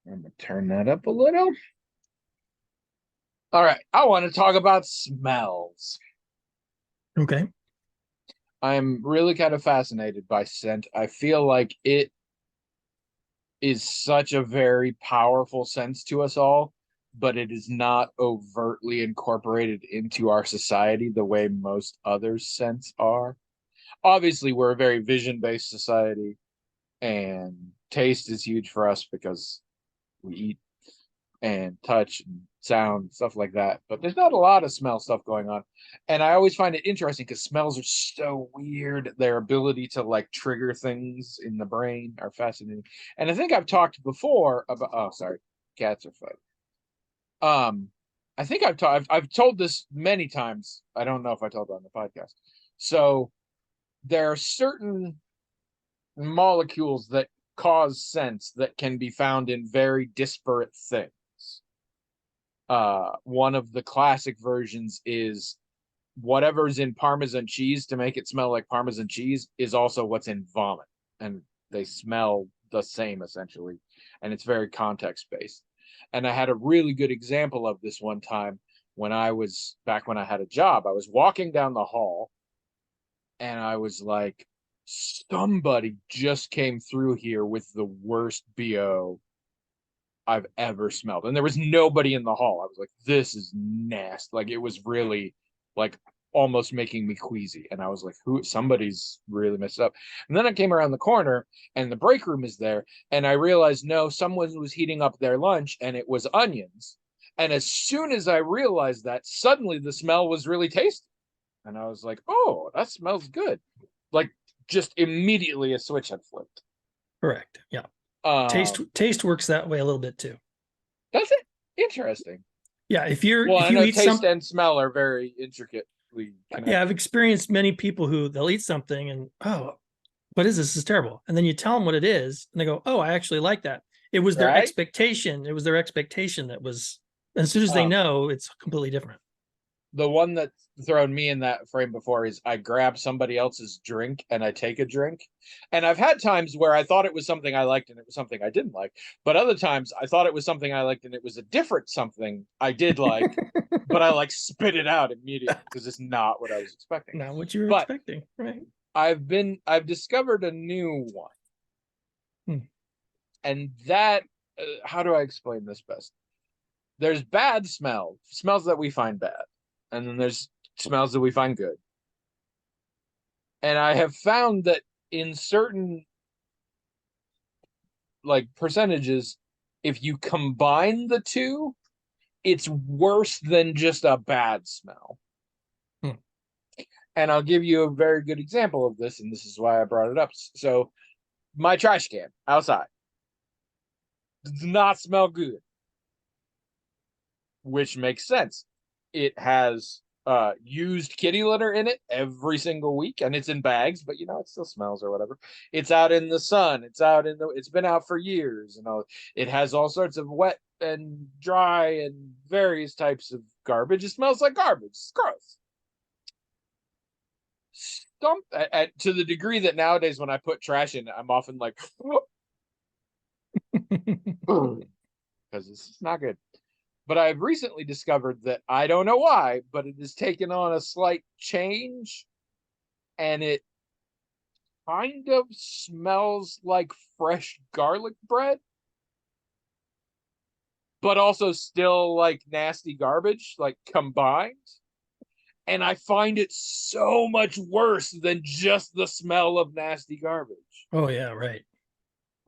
I'm gonna turn that up a little. All right, I want to talk about smells. Okay. I'm really kind of fascinated by scent. I feel like it is such a very powerful sense to us all, but it is not overtly incorporated into our society the way most other scents are. Obviously, we're a very vision-based society, and taste is huge for us because we eat and touch and sound, stuff like that. But there's not a lot of smell stuff going on. And I always find it interesting because smells are so weird. Their ability to like trigger things in the brain are fascinating. And I think I've talked before about, oh, sorry, cats are fighting. Um, I think I've told this many times. I don't know if I told it on the podcast. So there are certain molecules that cause scents that can be found in very disparate things. One of the classic versions is whatever's in Parmesan cheese to make it smell like Parmesan cheese is also what's in vomit, and they smell the same essentially, and it's very context based. And I had a really good example of this one time when I was back when I had a job. I was walking down the hall, and I was like, somebody just came through here with the worst BO I've ever smelled. And there was nobody in the hall. I was like, this is nasty. Like it was really like almost making me queasy. And I was like, who somebody's really messed up. And then I came around the corner and the break room is there. And I realized no, someone was heating up their lunch and it was onions. And as soon as I realized that, suddenly the smell was really tasty. And I was like, oh, that smells good. Like just immediately a switch had flipped. Correct. Yeah. Taste Um, taste works that way a little bit too. that's it. Interesting. Yeah. Well, If I you know eat taste some, and smell are very intricately yeah, I've connected. experienced many people who they'll eat something and, oh, what is this? This is terrible. And then you tell them what it is, and they go, oh, I actually like that. It was their Right? expectation. It was their expectation that was, as soon as they Um, know, it's completely different. the one that's thrown me in that frame before is I grab somebody else's drink and I take a drink. And I've had times where I thought it was something I liked and it was something I didn't like. But other times I thought it was something I liked and it was a different something I did like, but I like spit it out immediately because it's not what I was expecting. Not what you were But expecting, right? I've discovered a new one. Hmm. And that, how do I explain this best? There's bad smells that we find bad, and then there's smells that we find good. And I have found that in certain like percentages, if you combine the two, it's worse than just a bad smell. Hmm. And I'll give you a very good example of this, and this is why I brought it up. So my trash can outside does not smell good, which makes sense. It has used kitty litter in it every single week, and it's in bags, but you know it still smells or whatever. It's out in the sun. It's been out for years. You know, it has all sorts of wet and dry and various types of garbage. It smells like garbage. It's gross. Stump to the degree that nowadays when I put trash in, I'm often like, because it's not good. But I've recently discovered that I don't know why, but it has taken on a slight change, and it kind of smells like fresh garlic bread, but also still like nasty garbage, like combined. And I find it so much worse than just the smell of nasty garbage. Oh yeah, right.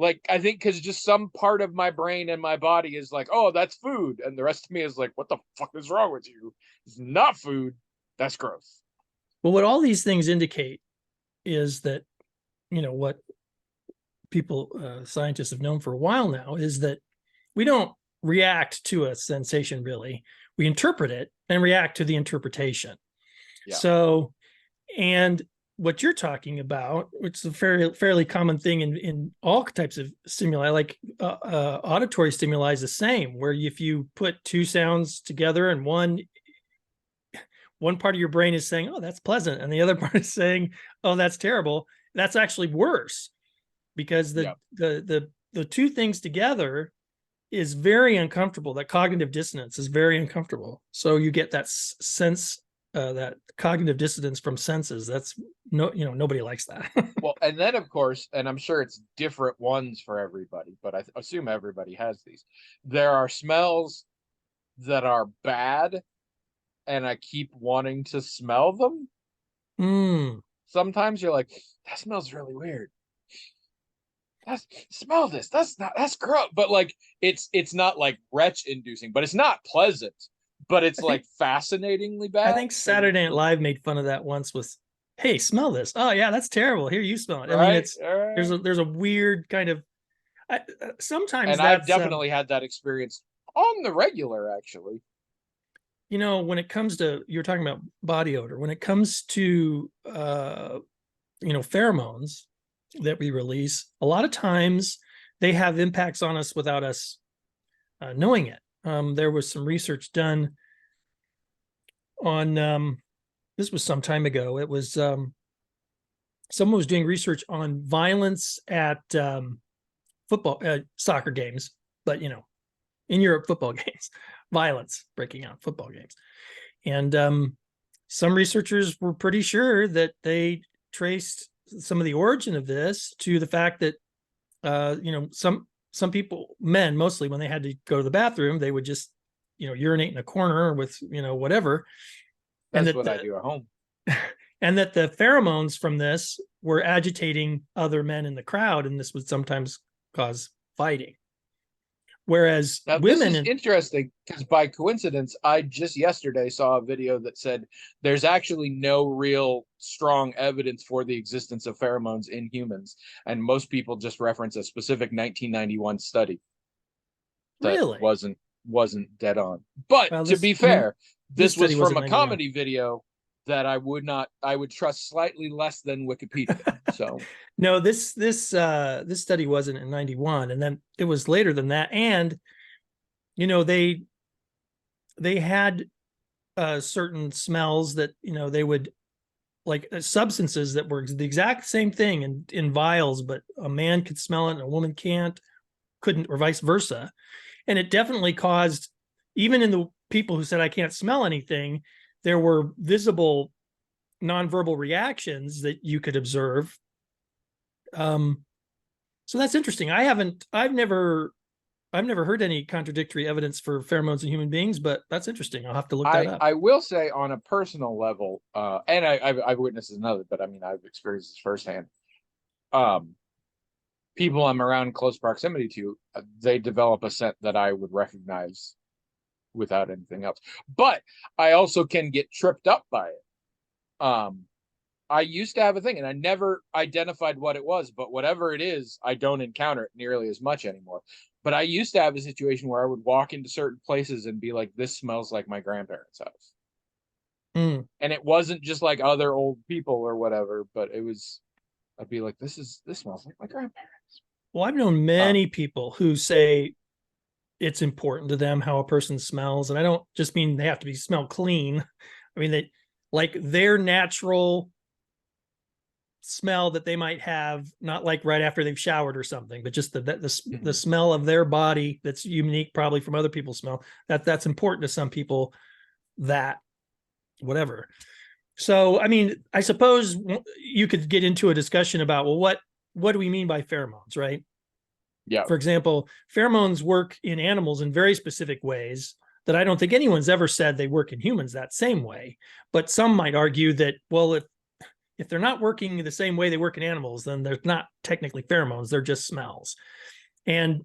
Like, I think because just some part of my brain and my body is like, oh, that's food. And the rest of me is like, what the fuck is wrong with you? It's not food. That's gross. Well, what all these things indicate is that, what people, scientists have known for a while now, is that we don't react to a sensation really. We interpret it and react to the interpretation. Yeah. So, and what you're talking about, which is a fairly common thing in all types of stimuli, like auditory stimuli is the same, where if you put two sounds together and one part of your brain is saying, oh, that's pleasant, and the other part is saying, oh, that's terrible, that's actually worse, because Yeah. the two things together is very uncomfortable. That cognitive dissonance is very uncomfortable. So you get that sense, that cognitive dissonance from senses. That's nobody likes that. Well, and then of course, and I'm sure it's different ones for everybody, but I assume everybody has these. There are smells that are bad, and I keep wanting to smell them. Mm. Sometimes you're like, that smells really weird. Smell this. That's gross. But like it's not like retch inducing, but it's not pleasant. But it's I think like fascinatingly I bad. think Saturday Night Live made fun of that once with, "Hey, smell this. Oh yeah, that's terrible. Here, you smell it." I mean, Right? it's All right. there's a weird kind of, sometimes And I've that's definitely had that experience on the regular, actually. when it comes to, you're talking about body odor, when it comes to pheromones that we release, a lot of times they have impacts on us without us knowing it. There was some research done on, this was some time ago. It was, someone was doing research on violence at football, soccer games, but in Europe, football games, violence breaking out football games. And some researchers were pretty sure that they traced some of the origin of this to the fact that some people, men mostly, when they had to go to the bathroom, they would just urinate in a corner with whatever. And That's that what I do at home. and that the pheromones from this were agitating other men in the crowd, and this would sometimes cause fighting. Whereas Now, this women, is interesting because by coincidence, I just yesterday saw a video that said there's actually no real strong evidence for the existence of pheromones in humans. And most people just reference a specific 1991 study that really, wasn't dead on. But well, to be this fair, this this study was from wasn't a 91. comedy video that I would trust slightly less than Wikipedia. So No, this study wasn't in 91, and then it was later than that. And they had certain smells that they would, like, substances that were the exact same thing in vials, but a man could smell it and a woman couldn't, or vice versa. And it definitely caused, even in the people who said I can't smell anything, there were visible nonverbal reactions that you could observe. So that's interesting. I've never heard any contradictory evidence for pheromones in human beings, but that's interesting. I'll have to look that up. I will say on a personal level, and I've witnessed another, but I mean I've experienced this firsthand. Um, People I'm around close proximity to, they develop a scent that I would recognize without anything else. But I also can get tripped up by it. I used to have a thing, and I never identified what it was, but whatever it is, I don't encounter it nearly as much anymore. But I used to have a situation where I would walk into certain places and be like, this smells like my grandparents' house. Mm. And it wasn't just like other old people or whatever, but I'd be like, this smells like my grandparents. Well, I've known many people who say it's important to them how a person smells. And I don't just mean they have to smell clean. I mean, they like their natural smell that they might have, not like right after they've showered or something, but just the smell of their body that's unique probably from other people's smell. That's important to some people, that whatever. So, I mean, I suppose you could get into a discussion about, well, what do we mean by pheromones, right? Yeah. For example, pheromones work in animals in very specific ways that I don't think anyone's ever said they work in humans that same way. But some might argue that, well, if they're not working the same way they work in animals, then they're not technically pheromones, they're just smells. And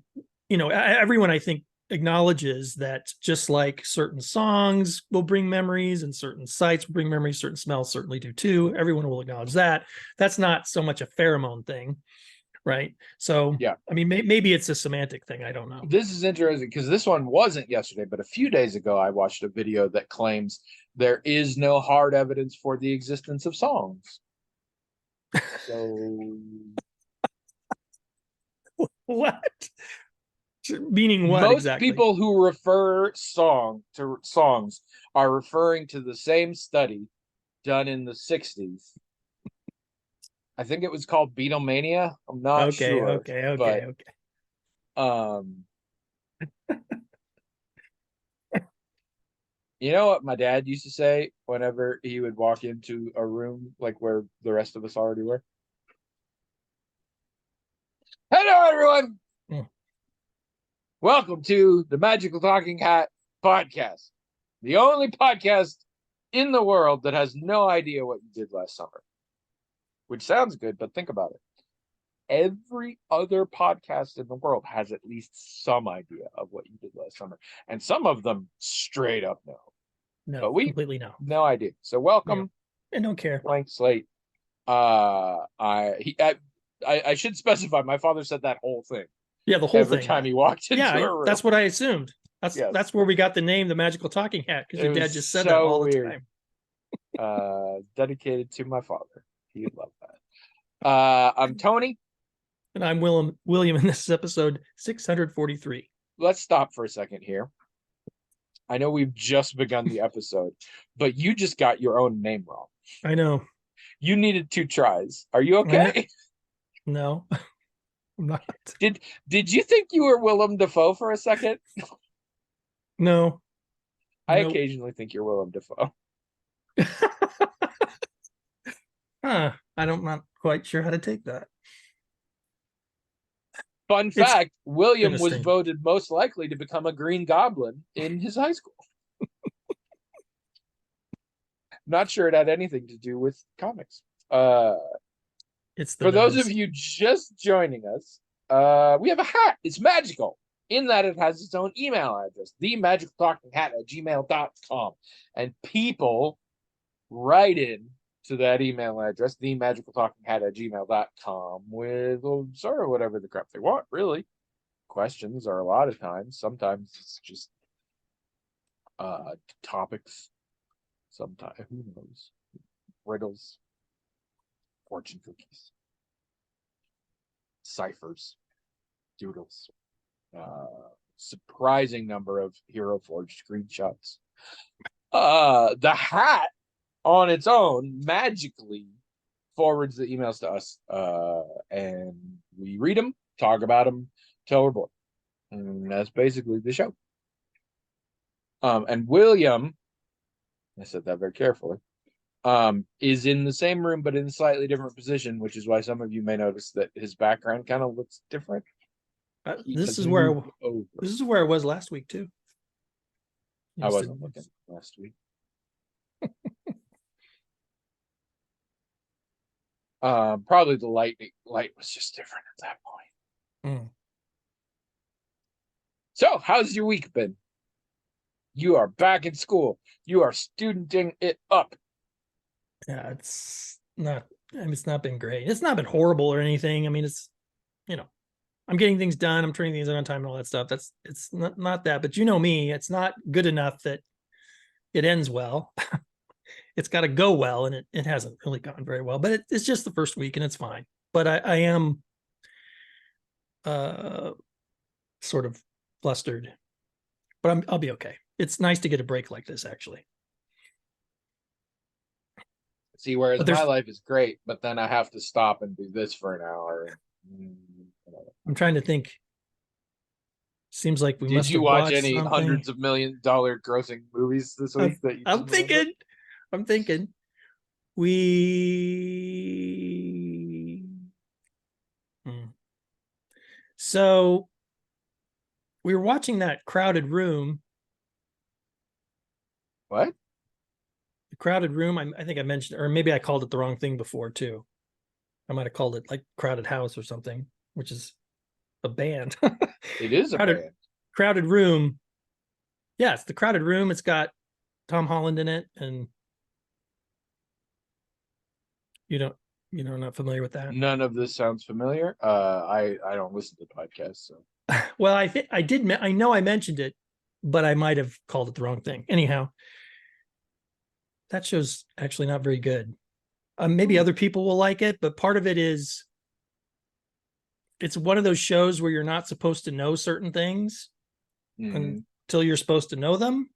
everyone, I think, acknowledges that just like certain songs will bring memories and certain sights will bring memories, certain smells certainly do too. Everyone will acknowledge that. That's not so much a pheromone thing, right? So, yeah, I mean, maybe it's a semantic thing. I don't know. this is interesting because this one wasn't yesterday, but a few days ago, I watched a video that claims there is no hard evidence for the existence of songs. So, What? Meaning what most exactly? people who refer songs are referring to the same study done in the 60s. I think it was called Beatlemania. I'm not Okay, sure, okay, okay, but okay. um You know what my dad used to say whenever he would walk into a room like where the rest of us already were? Hello, everyone. Mm. Welcome to the Magical Talking Hat podcast, the only podcast in the world that has no idea what you did last summer, which sounds good, but think about it. Every other podcast in the world has at least some idea of what you did last summer, and some of them straight up know. No, But we completely no. no idea. So welcome, I don't care. blank slate. I should specify. My father said that whole thing Yeah, the whole every thing. time he walked into Yeah, a room. that's what I assumed. That's where we got the name, the Magical Talking Hat, because your It dad was just said so that all the weird. time. Dedicated to my father. He'd love that. I'm Tony. And I'm William, and this is episode 643. Let's stop for a second here. I know we've just begun the episode, but you just got your own name wrong. I know. You needed 2 tries. Are you okay? No, I'm not. Did you think you were Willem Dafoe for a second? No. I Nope. occasionally think you're Willem Dafoe. I'm not quite sure how to take that. Fun fact, William was interesting. voted most likely to become a Green Goblin in his high school. Not sure it had anything to do with comics. It's For those nose. of you just joining us, we have a hat. It's magical in that it has its own email address, themagicaltalkinghat@gmail.com. And people write in to that email address, themagicaltalkinghat@gmail.com, with sort of whatever the crap they want, really. Questions are a lot of times. Sometimes it's just topics. Sometimes, who knows? Riddles, fortune cookies, ciphers, doodles. Surprising number of Hero Forge screenshots. The hat on its own magically forwards the emails to us, and we read them, talk about them till we're bored, and that's basically the show. And William, I said that very carefully, is in the same room but in a slightly different position, which is why some of you may notice that his background kind of looks different. This is where I was last week too. I wasn't looking last week. Probably the light was just different at that point. So, how's your week been? You are back in school. You are studenting it up. Yeah, it's not been great. It's not been horrible or anything. I mean, it's, I'm getting things done. I'm turning things in on time and all that stuff. It's not that, but you know me, it's not good enough that it ends well. It's got to go well, and it hasn't really gone very well, but it's just the first week and it's fine. But I am sort of flustered, but I'll be okay. It's nice to get a break like this, actually. See, whereas my life is great, but then I have to stop and do this for an hour. I'm trying to think. Seems like we must. Did you watch any hundreds of $1 million grossing movies this week? I'm thinking. So we were watching that Crowded Room. What? The Crowded Room. I think I mentioned, or maybe I called it the wrong thing before too. I might have called it like Crowded House or something, which is a band. It is a band. Crowded Room. Yeah, it's the Crowded Room. It's got Tom Holland in it, and you're not familiar with that? None of this sounds familiar. I don't listen to podcasts, so. Well, I think I did. I know I mentioned it, but I might have called it the wrong thing. Anyhow, that show's actually not very good. Maybe other people will like it, but part of it is it's one of those shows where you're not supposed to know certain things until you're supposed to know them.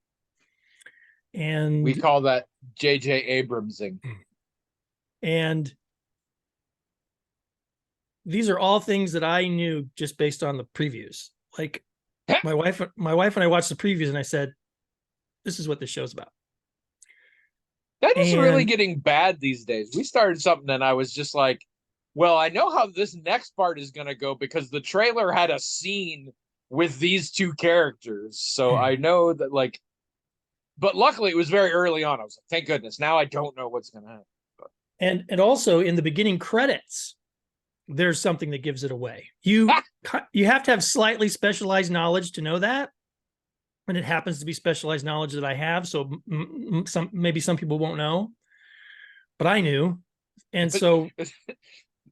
And we call that J.J. Abramsing. And these are all things that I knew just based on the previews. Like, My wife and I watched the previews, and I said, "This is what this show's about." That is really And getting bad these days. We started something and I was just like, well, I know how this next part is going to go because the trailer had a scene with these two characters. So I know that, like, but luckily it was very early on. I was like, thank goodness. Now I don't know what's going to happen. and also in the beginning credits, there's something that gives it away. You have to have slightly specialized knowledge to know that, and it happens to be specialized knowledge that I have. So maybe some people won't know, but I knew, and so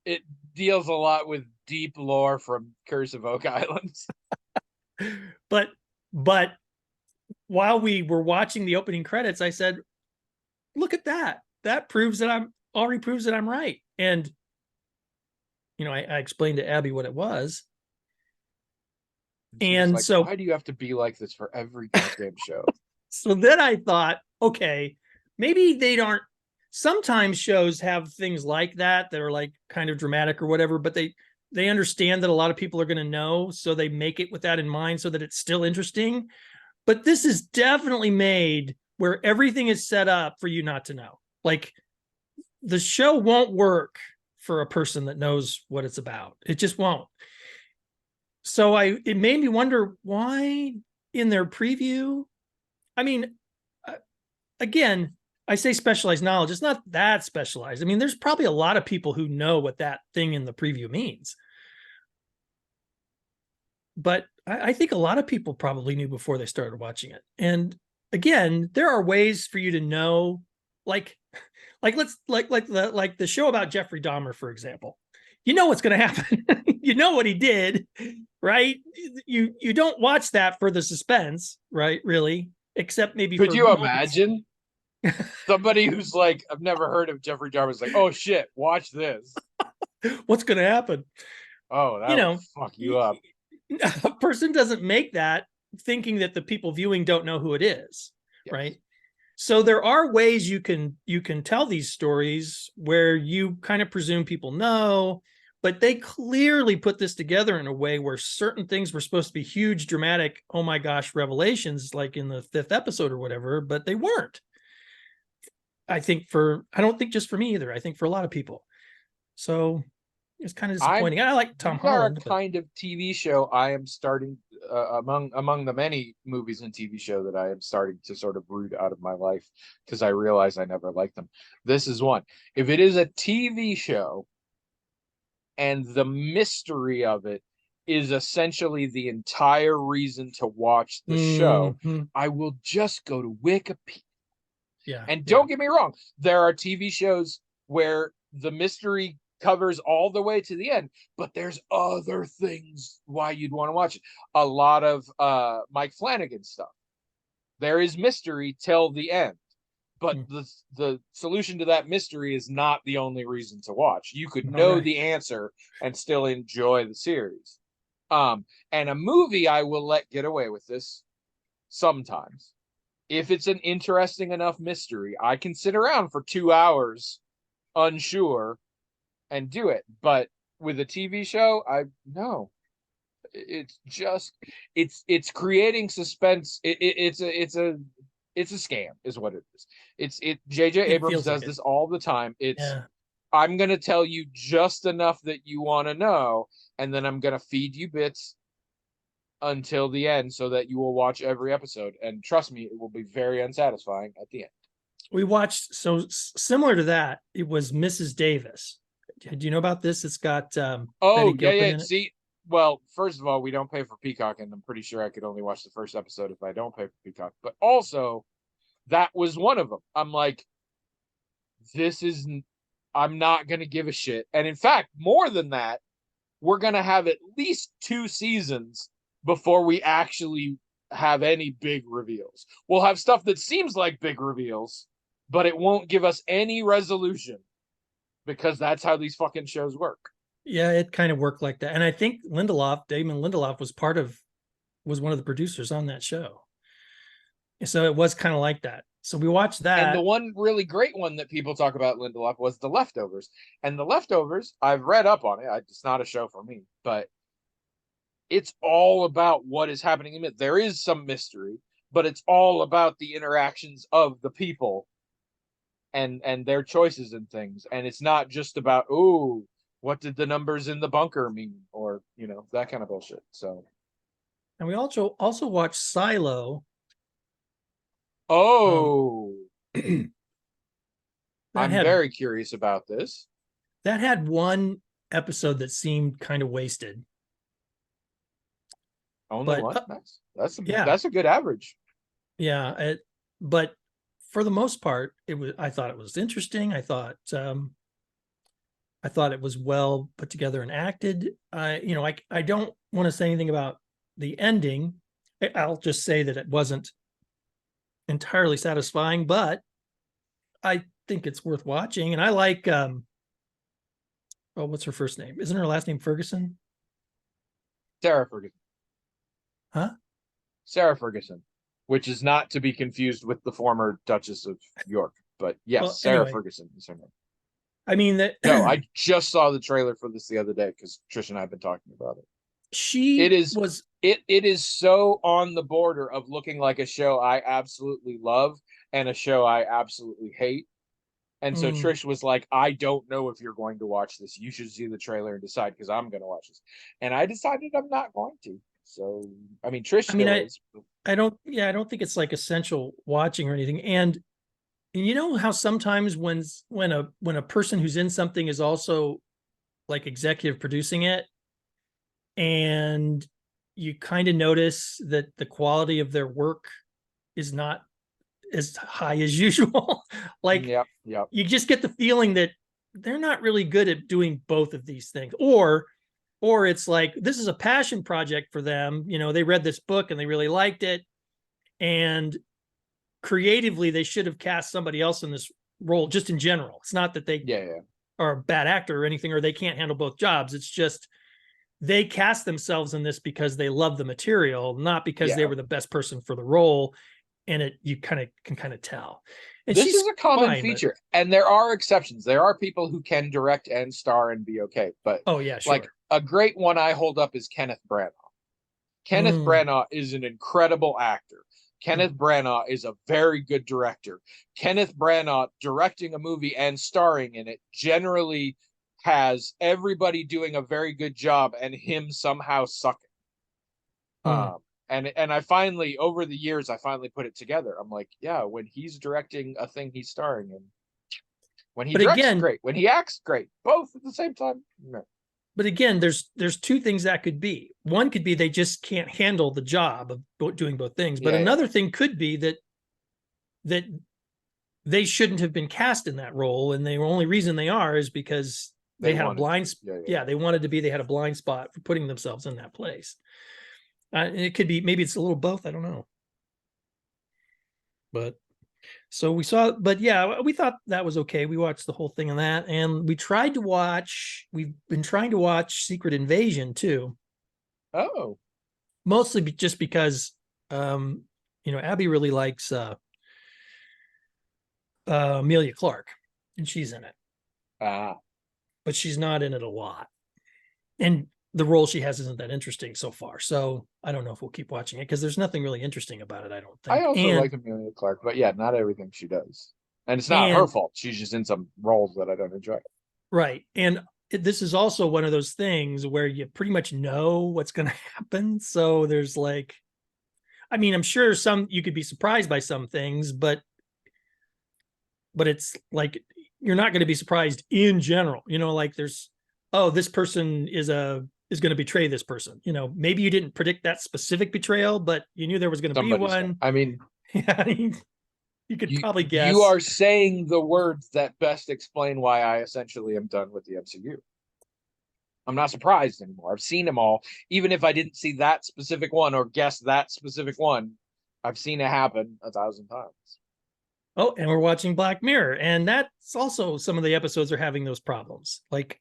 it deals a lot with deep lore from Curse of Oak Islands. but while we were watching the opening credits, I said, "Look at that! That proves that already proves that I'm right." And I explained to Abby what it was. And like, so, why do you have to be like this for every goddamn show? So then I thought, okay, maybe they aren't. Sometimes shows have things like that are like kind of dramatic or whatever, but they understand that a lot of people are going to know, so they make it with that in mind so that it's still interesting. But this is definitely made where everything is set up for you not to know. Like, the show won't work for a person that knows what it's about. It just won't. So it made me wonder why in their preview. I mean, again, I say specialized knowledge. It's not that specialized. I mean, there's probably a lot of people who know what that thing in the preview means. But I think a lot of people probably knew before they started watching it. And again, there are ways for you to know, like the show about Jeffrey Dahmer, for example. You know what's going to happen. You know what he did, right? You don't watch that for the suspense, right? Really, except maybe. Could you imagine somebody who's like, I've never heard of Jeffrey Dahmer, is like, oh shit, watch this. What's going to happen? Oh, that would fuck you up. A person doesn't make that thinking that the people viewing don't know who it is, yes. Right? So there are ways you can tell these stories where you kind of presume people know, but they clearly put this together in a way where certain things were supposed to be huge, dramatic, oh my gosh, revelations, like in the 5th episode or whatever, but they weren't. I don't think just for me either. I think for a lot of people. So it's kind of disappointing. I like Tom Holland. Kind of TV show I am starting among the many movies and TV show that I am starting to sort of root out of my life because I realize I never liked them. This is one. If it is a TV show and the mystery of it is essentially the entire reason to watch the show, I will just go to Wikipedia. Yeah. And don't get me wrong, there are TV shows where the mystery covers all the way to the end, but there's other things why you'd want to watch it. A lot of Mike Flanagan stuff, there is mystery till the end, but the solution to that mystery is not the only reason to watch. You could know the answer and still enjoy the series. And a movie, I will let get away with this sometimes. If it's an interesting enough mystery, I can sit around for 2 hours unsure and do it. But with a TV show, it's just it's creating suspense. It's a scam is what it is. JJ Abrams does this all the time. I'm going to tell you just enough that you want to know, and then I'm going to feed you bits until the end so that you will watch every episode. And trust me, it will be very unsatisfying at the end. We watched, so similar to that, it was Mrs. Davis. Do you know about this? It's got Betty Gilpin in it. See, well, first of all, we don't pay for Peacock, and I'm pretty sure I could only watch the first episode if I don't pay for Peacock. But also, that was one of them. I'm like, I'm not going to give a shit. And in fact, more than that, we're going to have at least 2 seasons before we actually have any big reveals. We'll have stuff that seems like big reveals, but it won't give us any resolution because that's how these fucking shows work. Yeah, it kind of worked like that. And I think Damon Lindelof was one of the producers on that show. So it was kind of like that. So we watched that. And the one really great one that people talk about Lindelof was The Leftovers. And The Leftovers, I've read up on it. It's not a show for me, but it's all about what is happening in it. There is some mystery, but it's all about the interactions of the people and their choices and things. And it's not just about, oh, what did the numbers in the bunker mean, or that kind of bullshit. So, And we also watched Silo. oh, that I'm had very curious about this. that had one episode that seemed kind of wasted. Only But one? Nice. yeah, That's a good average. yeah. But for the most part, I thought it was interesting. I thought it was well put together and acted. I don't want to say anything about the ending. I'll just say that it wasn't entirely satisfying, but I think it's worth watching. And I like what's her first name? Isn't her last name Ferguson? Sarah Ferguson. Huh? Sarah Ferguson, which is not to be confused with the former Duchess of York. But yes, well, Sarah anyway, Ferguson is her name. I mean that. No, I just saw the trailer for this the other day because Trish and I have been talking about it. It is so on the border of looking like a show I absolutely love and a show I absolutely hate. And so Trish was like, I don't know if you're going to watch this. You should see the trailer and decide, because I'm going to watch this. And I decided I'm not going to. So, I mean, Trish still is. I don't think it's like essential watching or anything. And you know how sometimes when a person who's in something is also like executive producing it, and you kind of notice that the quality of their work is not as high as usual. Like, yep. You just get the feeling that they're not really good at doing both of these things, or it's like this is a passion project for them. They read this book and they really liked it, and creatively they should have cast somebody else in this role. Just in general, it's not that they are a bad actor or anything, or they can't handle both jobs. It's just they cast themselves in this because they love the material, not because they were the best person for the role. And you can kind of tell. And this is a common feature, and there are exceptions. There are people who can direct and star and be okay. But oh yeah, sure. Like a great one I hold up is Kenneth Branagh. Kenneth Branagh is an incredible actor. Kenneth Branagh is a very good director. Kenneth Branagh directing a movie and starring in it generally has everybody doing a very good job and him somehow sucking. And I finally, over the years, I finally put it together. I'm like, yeah, when he's directing a thing he's starring in, when he directs, great. When he acts, great. Both at the same time, no. But again, there's two things that could be. One could be they just can't handle the job of doing both things. But another thing could be that they shouldn't have been cast in that role, and the only reason they are is because they had a blind spot. They wanted to be. They had a blind spot for putting themselves in that place. It could be, maybe it's a little both. I don't know. But so we saw, but yeah, we thought that was okay. We watched the whole thing on that, and we've been trying to watch Secret Invasion too. Oh, mostly just because, Abby really likes Amelia Clark, and she's in it. But she's not in it a lot. And the role she has isn't that interesting so far. So I don't know if we'll keep watching it, because there's nothing really interesting about it, I don't think. I also like Amelia Clark, but yeah, not everything she does. And it's not her fault. She's just in some roles that I don't enjoy. Right. And this is also one of those things where you pretty much know what's going to happen. So there's like, I mean, I'm sure you could be surprised by some things, but it's like, you're not going to be surprised in general, like there's, this person is going to betray this person. Maybe you didn't predict that specific betrayal, but you knew there was going to be one. I mean, yeah, you could probably guess. You are saying the words that best explain why I essentially am done with the MCU. I'm not surprised anymore. I've seen them all. Even if I didn't see that specific one or guess that specific one, I've seen it happen 1,000 times. Oh, and we're watching Black Mirror, and that's also, some of the episodes are having those problems. Like,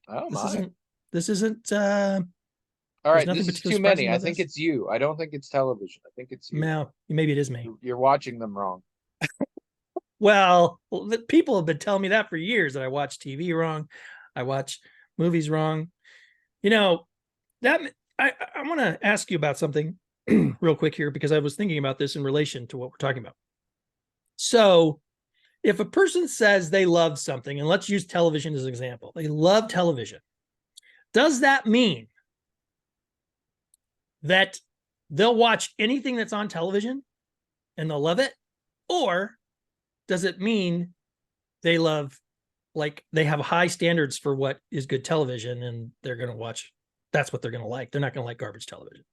this isn't all right, this is too many. I think it's you. I don't think it's television. I think it's you. No, maybe it is me. You're watching them wrong. Well, people have been telling me that for years, that I watch TV wrong. I watch movies wrong. That I want to ask you about something real quick here, because I was thinking about this in relation to what we're talking about. So if a person says they love something, and let's use television as an example, they love television, does that mean that they'll watch anything that's on television and they'll love it? Or does it mean they love, like, they have high standards for what is good television and they're going to watch, that's what they're going to like? They're not going to like garbage television.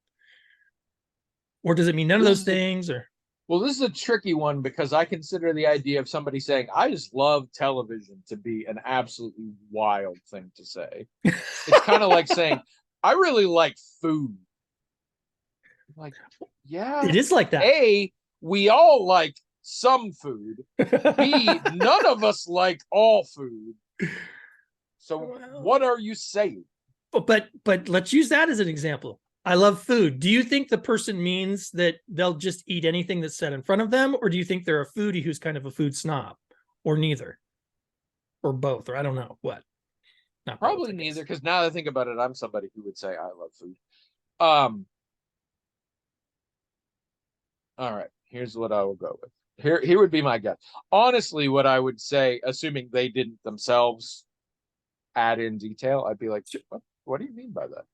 Or does it mean none of those things? Or well, this is a tricky one because I consider the idea of somebody saying, I just love television, to be an absolutely wild thing to say. It's kind of like saying, I really like food. Like, yeah. it is like that. A, we all like some food. B, none of us like all food. So what are you saying? But let's use that as an example. I love food. Do you think the person means that they'll just eat anything that's set in front of them? Or do you think they're a foodie who's kind of a food snob? Or neither? Or both? Or I don't know what. Not probably neither, because now that I think about it, I'm somebody who would say I love food. All right, here's what I will go with. Here would be my guess. Honestly, what I would say, assuming they didn't themselves add in detail, I'd be like, what do you mean by that?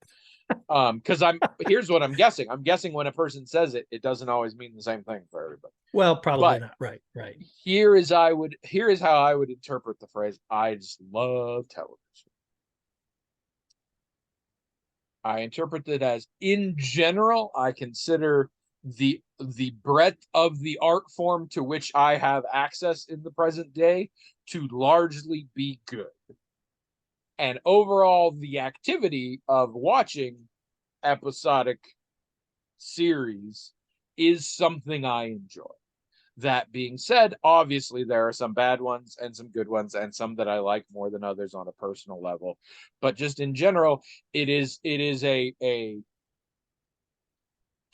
Because here's what I'm guessing. I'm guessing when a person says it, it doesn't always mean the same thing for everybody. Well, probably not. Right. Here is how I would interpret the phrase, I just love television. I interpret it as, in general, I consider the breadth of the art form to which I have access in the present day to largely be good. And overall, the activity of watching episodic series is something I enjoy. That being said, obviously there are some bad ones and some good ones, and some that I like more than others on a personal level. But just in general, it is a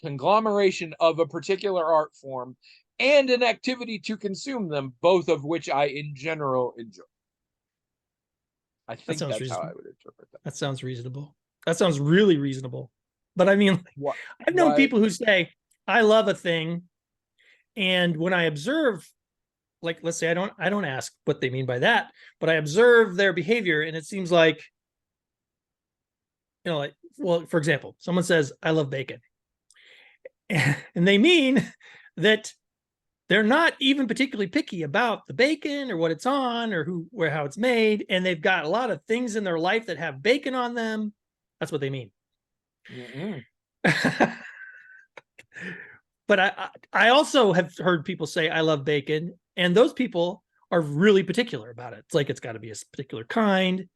conglomeration of a particular art form and an activity to consume them, both of which I in general enjoy. I think that's reasonable. How I would interpret that. That sounds reasonable. That sounds really reasonable. But I mean, I've known people who say, I love a thing, and when I observe, like, let's say I don't ask what they mean by that, but I observe their behavior, and it seems like, like, well, for example, someone says, I love bacon. And they mean that they're not even particularly picky about the bacon or what it's on or how it's made. And they've got a lot of things in their life that have bacon on them. That's what they mean. But I also have heard people say, I love bacon. And those people are really particular about it. It's like, it's got to be a particular kind.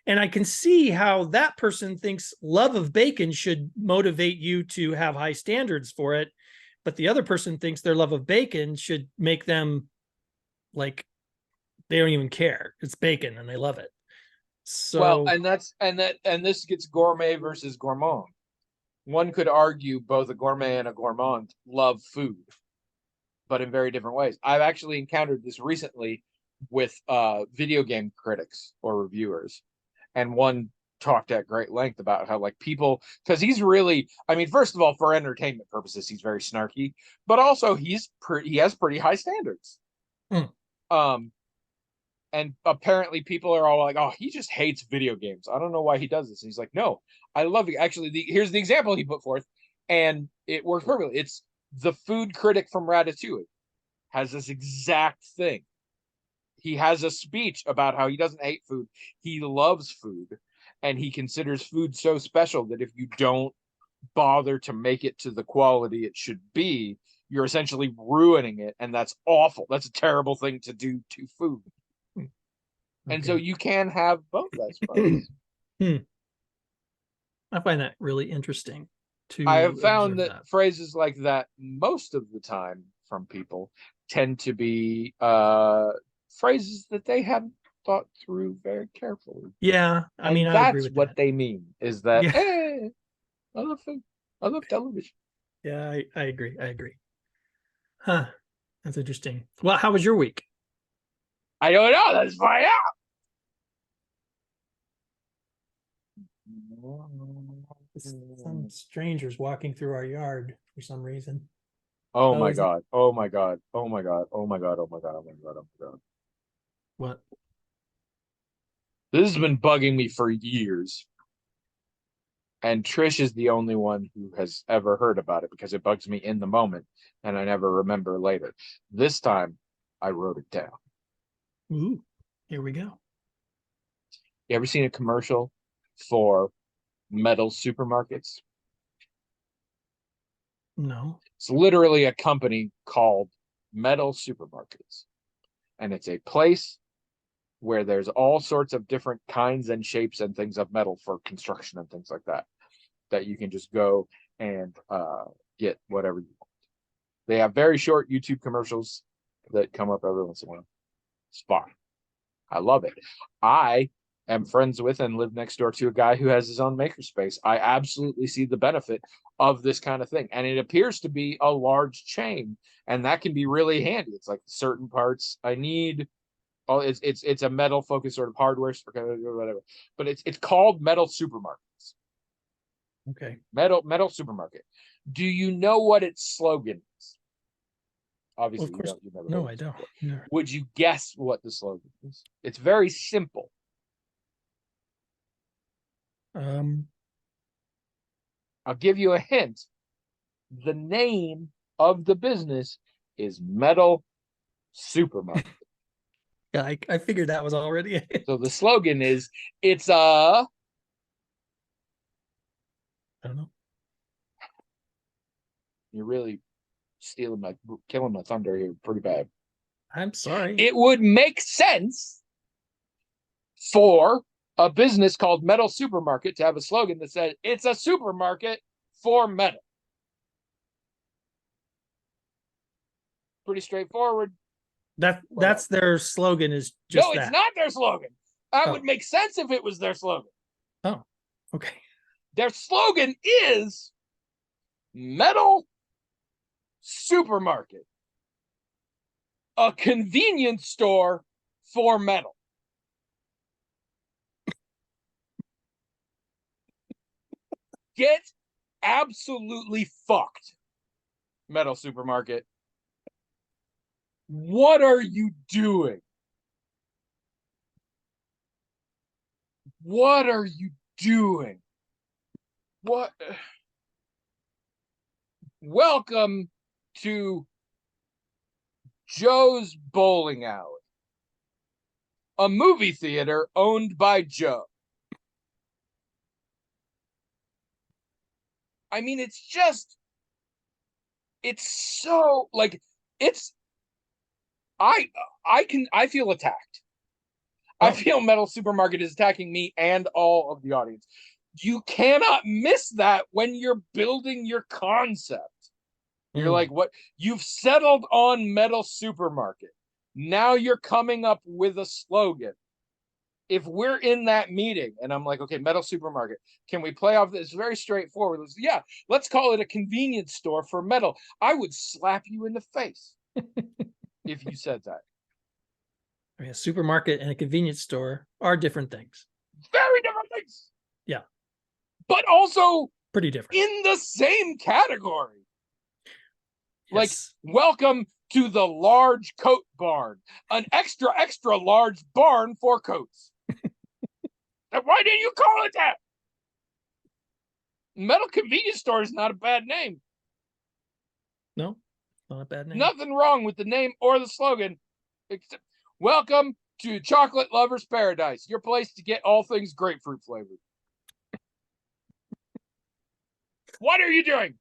And I can see how that person thinks love of bacon should motivate you to have high standards for it. But the other person thinks their love of bacon should make them, like, they don't even care. It's bacon and they love it. So, well, and this gets gourmet versus gourmand. One could argue both a gourmet and a gourmand love food, but in very different ways. I've actually encountered this recently with video game critics or reviewers. And one talked at great length about how, like, people, because he's really, I mean, first of all, for entertainment purposes, he's very snarky, but also he has pretty high standards. And apparently people are all like, oh, he just hates video games. I don't know why he does this. And he's like, no, I love it. Actually, here's the example he put forth, and it works perfectly. It's the food critic from Ratatouille has this exact thing. He has a speech about how he doesn't hate food. He loves food. And he considers food so special that if you don't bother to make it to the quality it should be, you're essentially ruining it. And that's awful. That's a terrible thing to do to food. Okay. And so you can have both, I suppose. I find that really interesting. I have found that phrases like that most of the time from people tend to be phrases that they haven't thought through very carefully. Yeah, I mean, that's what they mean, is that, hey, I love food. I love television. Yeah, I agree. Huh. That's interesting. Well, how was your week? I don't know. Let's find out. Some strangers walking through our yard for some reason. Oh Oh, my is it- god. Oh my god. Oh my god. Oh my god. Oh my god. Oh my god. Oh my god. What? This has been bugging me for years. And Trish is the only one who has ever heard about it because it bugs me in the moment and I never remember later. This time I wrote it down. Ooh, here we go. You ever seen a commercial for metal supermarkets? No. It's literally a company called Metal Supermarkets. And it's a place where there's all sorts of different kinds and shapes and things of metal for construction and things like that, that you can just go and get whatever you want. They have very short YouTube commercials that come up every once in a while. It's fun. I love it. I am friends with and live next door to a guy who has his own makerspace. I absolutely see the benefit of this kind of thing. And it appears to be a large chain. And that can be really handy. It's like certain parts I need. Oh, it's a metal focused sort of hardware or whatever. But it's called Metal Supermarkets. Okay. Metal Supermarket. Do you know what its slogan is? Obviously, Well, of course. you never No, heard I it don't. before. No. Would you guess what the slogan is? It's very simple. Um, I'll give you a hint. The name of the business is Metal Supermarket. yeah, I figured that was already it. So the slogan is, it's I don't know. you're really killing my thunder here pretty bad. I'm sorry. It would make sense for a business called Metal Supermarket to have a slogan that said, it's a supermarket for metal. Pretty straightforward. That's their slogan is just No, it's that. not their slogan. That Oh. would make sense if it was their slogan. Oh, okay. Their slogan is Metal Supermarket, a convenience store for metal. Get absolutely fucked, Metal Supermarket. What are you doing? What are you doing? What? Welcome to Joe's Bowling Alley, a movie theater owned by Joe. I mean, it's so like I I feel attacked. I feel Metal Supermarket is attacking me and all of the audience. You cannot miss that when you're building your concept. You're like, what? You've settled on Metal Supermarket. Now you're coming up with a slogan. If we're in that meeting and I'm like, okay, Metal Supermarket, can we play off this? Very straightforward. Yeah, let's call it a convenience store for metal. I would slap you in the face if you said that. I mean, a supermarket and a convenience store are different things. Very different things. Yeah. But also pretty different in the same category. Yes. Like, welcome to the large coat barn, an extra, extra large barn for coats. Why didn't you call it that? Metal convenience store is not a bad name. No, not a bad name. Nothing wrong with the name or the slogan. Except, welcome to Chocolate Lovers Paradise, your place to get all things grapefruit flavored. What are you doing?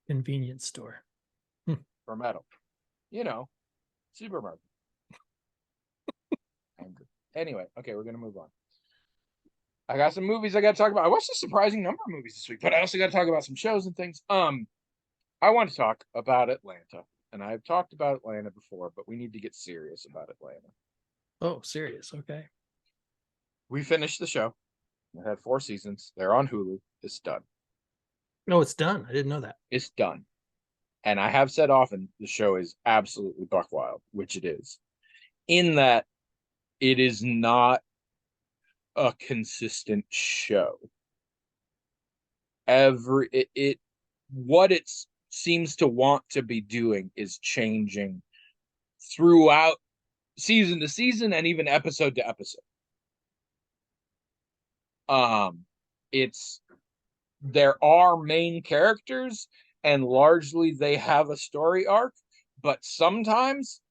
Convenience store. For metal. You know, supermarket. Anyway, okay, we're going to move on. I got some movies I got to talk about. I watched a surprising number of movies this week, but I also got to talk about some shows and things. I want to talk about Atlanta, and I've talked about Atlanta before, but we need to get serious about Atlanta. Oh, serious. Okay. We finished the show. It had 4 seasons. They're on Hulu. It's done. No, it's done. I didn't know that. It's done. And I have said often the show is absolutely buck wild, which it is. In that it is not a consistent show. It what it seems to want to be doing is changing throughout season to season and even episode to episode. It's there are main characters and largely they have a story arc, but sometimes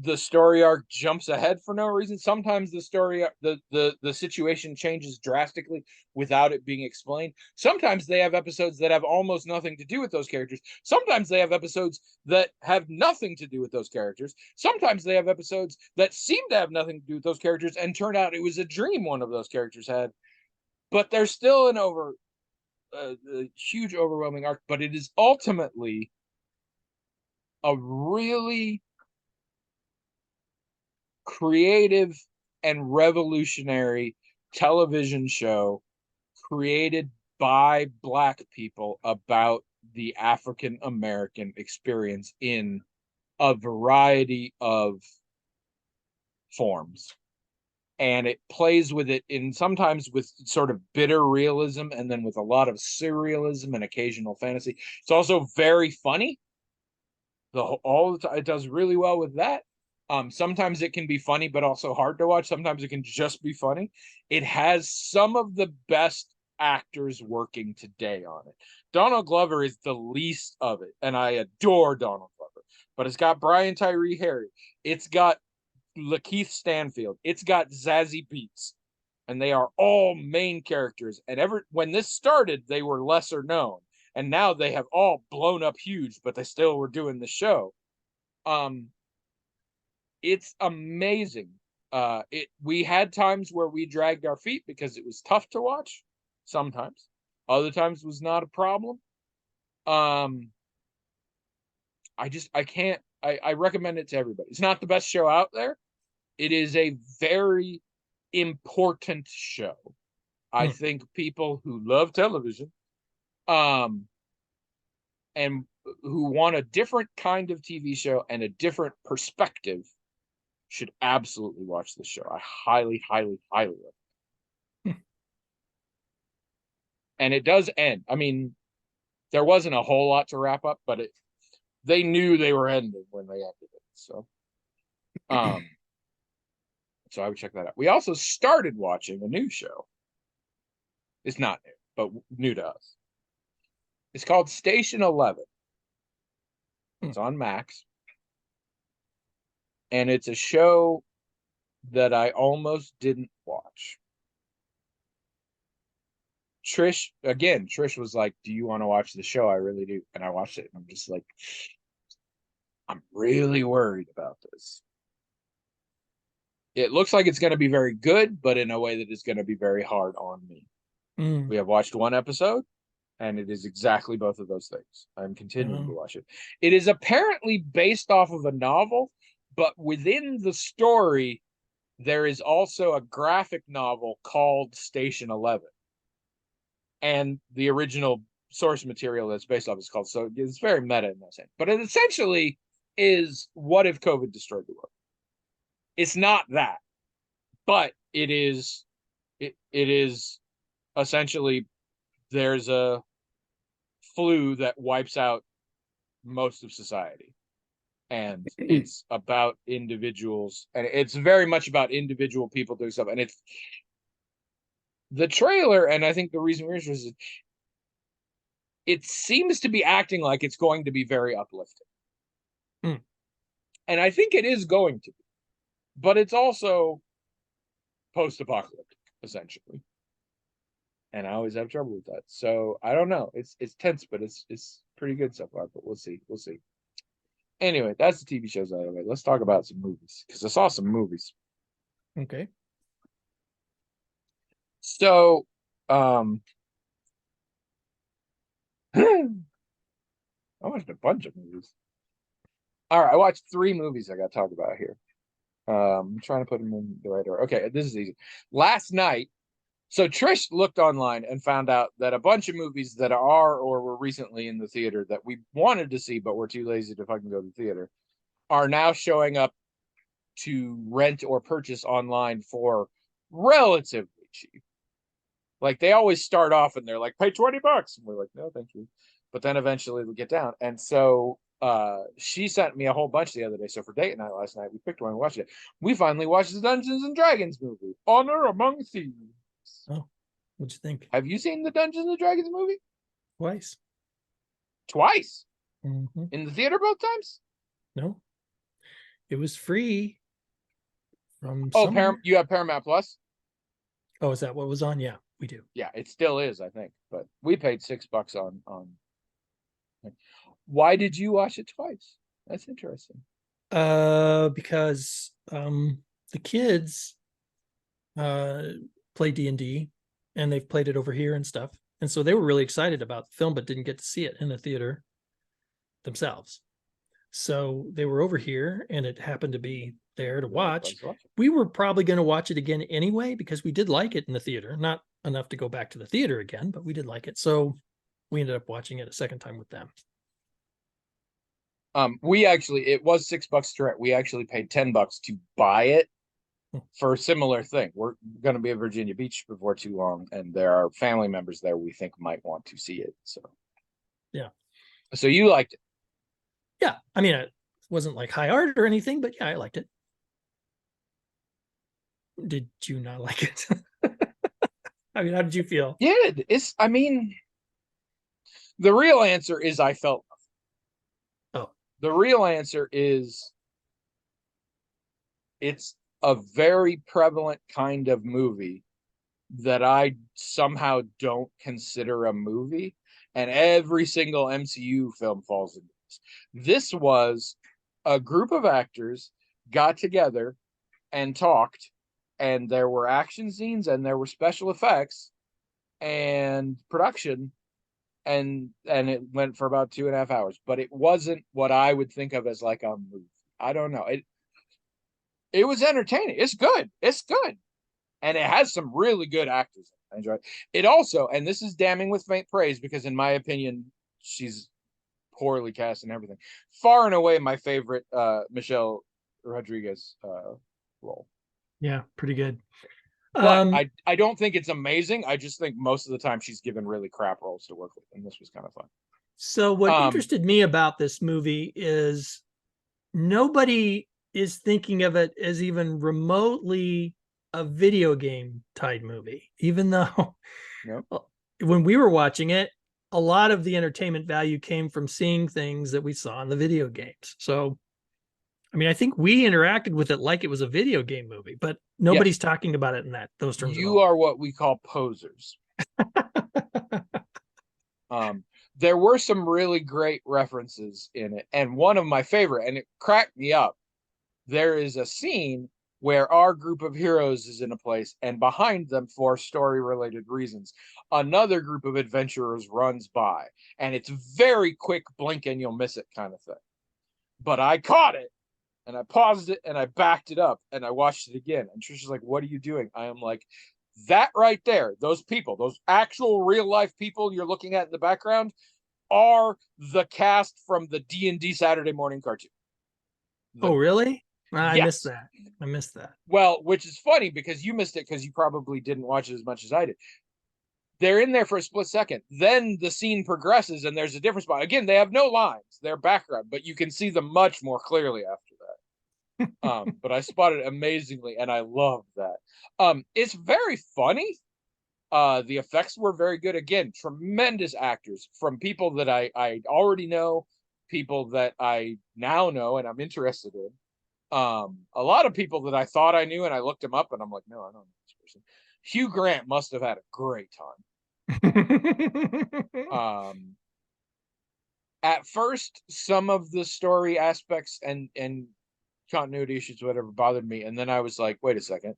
the story arc jumps ahead for no reason. Sometimes the story the situation changes drastically without it being explained. Sometimes they have episodes that have almost nothing to do with those characters. Sometimes they have episodes that have nothing to do with those characters. Sometimes they have episodes that seem to have nothing to do with those characters and turn out it was a dream one of those characters had. But there's still a huge overwhelming arc, but it is ultimately a really creative and revolutionary television show created by Black people about the African American experience in a variety of forms. And it plays with it in sometimes with sort of bitter realism and then with a lot of surrealism and occasional fantasy. It's also very funny. All the time, it does really well with that. Sometimes it can be funny, but also hard to watch. Sometimes it can just be funny. It has some of the best actors working today on it. Donald Glover is the least of it, and I adore Donald Glover. But it's got Brian Tyree Harry. It's got Lakeith Stanfield. It's got Zazie Beetz, and they are all main characters. And when this started, they were lesser known, and now they have all blown up huge, but they still were doing the show. It's amazing. We had times where we dragged our feet because it was tough to watch. Sometimes, other times was not a problem. I can't. I recommend it to everybody. It's not the best show out there. It is a very important show. I think people who love television, and who want a different kind of TV show and a different perspective should absolutely watch this show. I highly, highly, highly recommend. And it does end. I mean, there wasn't a whole lot to wrap up, but they knew they were ending when they ended it. So so I would check that out. We also started watching a new show. It's not new, but new to us. It's called Station 11. It's on Max. And it's a show that I almost didn't watch. Trish was like, "Do you want to watch the show?" I really do. And I watched it and I'm just like, I'm really worried about this. It looks like it's going to be very good, but in a way that is going to be very hard on me. We have watched one episode, and it is exactly both of those things. I'm continuing to watch it. It is apparently based off of a novel, but within the story, there is also a graphic novel called Station 11. And the original source material that's based off is called, so it's very meta in that sense. But it essentially is, what if COVID destroyed the world? It's not that, but it is essentially there's a flu that wipes out most of society, and it's about individuals, and it's very much about individual people doing stuff. And it's the trailer, and I think the reason we're interested, it seems to be acting like it's going to be very uplifting. And I think it is going to be, but it's also post-apocalyptic, essentially. And I always have trouble with that. So I don't know. It's tense, but it's pretty good so far. But we'll see. We'll see. Anyway, that's the TV shows out of it. Let's talk about some movies, because I saw some movies. Okay. So, I watched a bunch of movies. All right, I watched 3 movies I got to talk about here. I'm trying to put them in the right order. Okay, this is easy. Last night, so Trish looked online and found out that a bunch of movies that are or were recently in the theater that we wanted to see but we're too lazy to fucking go to the theater are now showing up to rent or purchase online for relatively cheap. Like they always start off and they're like, pay $20. And we're like, no, thank you. But then eventually we get down. And so she sent me a whole bunch the other day. So for date night last night, we picked one and watched it. We finally watched the Dungeons and Dragons movie, Honor Among Thieves. Oh, what'd you think? Have you seen the Dungeons and Dragons movie? Twice. Twice? Mm-hmm. In the theater both times? No, it was free from Oh, somewhere. you have Paramount Plus? Oh, is that what was on? Yeah, we do. Yeah, it still is, I think. But we paid $6 on. Why did you watch it twice? That's interesting. Because the kids play D&D and they've played it over here and stuff. And so they were really excited about the film, but didn't get to see it in the theater themselves. So they were over here and it happened to be there to watch. We were probably going to watch it again anyway, because we did like it in the theater, not enough to go back to the theater again, but we did like it. So we ended up watching it a second time with them. We actually, it was $6 to rent. We actually paid $10 to buy it for a similar thing. We're going to be at Virginia Beach before too long, and there are family members there we think might want to see it. So, yeah. So you liked it? Yeah. I mean, it wasn't like high art or anything, but yeah, I liked it. Did you not like it? I mean, how did you feel? Yeah, I mean, the real answer is I felt nothing. Oh. The real answer is it's a very prevalent kind of movie that I somehow don't consider a movie, and every single MCU film falls into this. This was a group of actors got together and talked, and there were action scenes and there were special effects and production, and it went for about 2.5 hours, but it wasn't what I would think of as like a movie. I don't know. It was entertaining. It's good. And it has some really good actors. I enjoy it. It also, and this is damning with faint praise, because in my opinion, she's poorly cast and everything. Far and away my favorite Michelle Rodriguez role. Yeah, pretty good. But I don't think it's amazing. I just think most of the time she's given really crap roles to work with, and this was kind of fun. So what interested me about this movie is nobody is thinking of it as even remotely a video game type movie, even though when we were watching it, a lot of the entertainment value came from seeing things that we saw in the video games. So, I mean, I think we interacted with it like it was a video game movie, but nobody's talking about it in those terms. You are what we call posers. There were some really great references in it, and one of my favorite, and it cracked me up. There is a scene where our group of heroes is in a place, and behind them, for story-related reasons, another group of adventurers runs by, and it's very quick, blink and you'll miss it kind of thing. But I caught it, and I paused it, and I backed it up, and I watched it again. And Trisha's like, "What are you doing?" I am like, that right there, those people, those actual real-life people you're looking at in the background, are the cast from the D&D Saturday morning cartoon. Oh, really? I missed that. Well, which is funny because you missed it because you probably didn't watch it as much as I did. They're in there for a split second. Then the scene progresses and there's a different spot. Again, they have no lines. They're background, but you can see them much more clearly after that. But I spotted amazingly, and I love that. It's very funny. The effects were very good. Again, tremendous actors from people that I already know, people that I now know and I'm interested in. A lot of people that I thought I knew, and I looked them up, and I'm like, no, I don't know this person. Hugh Grant must have had a great time. At first, some of the story aspects and continuity issues, whatever, bothered me, and then I was like, wait a second,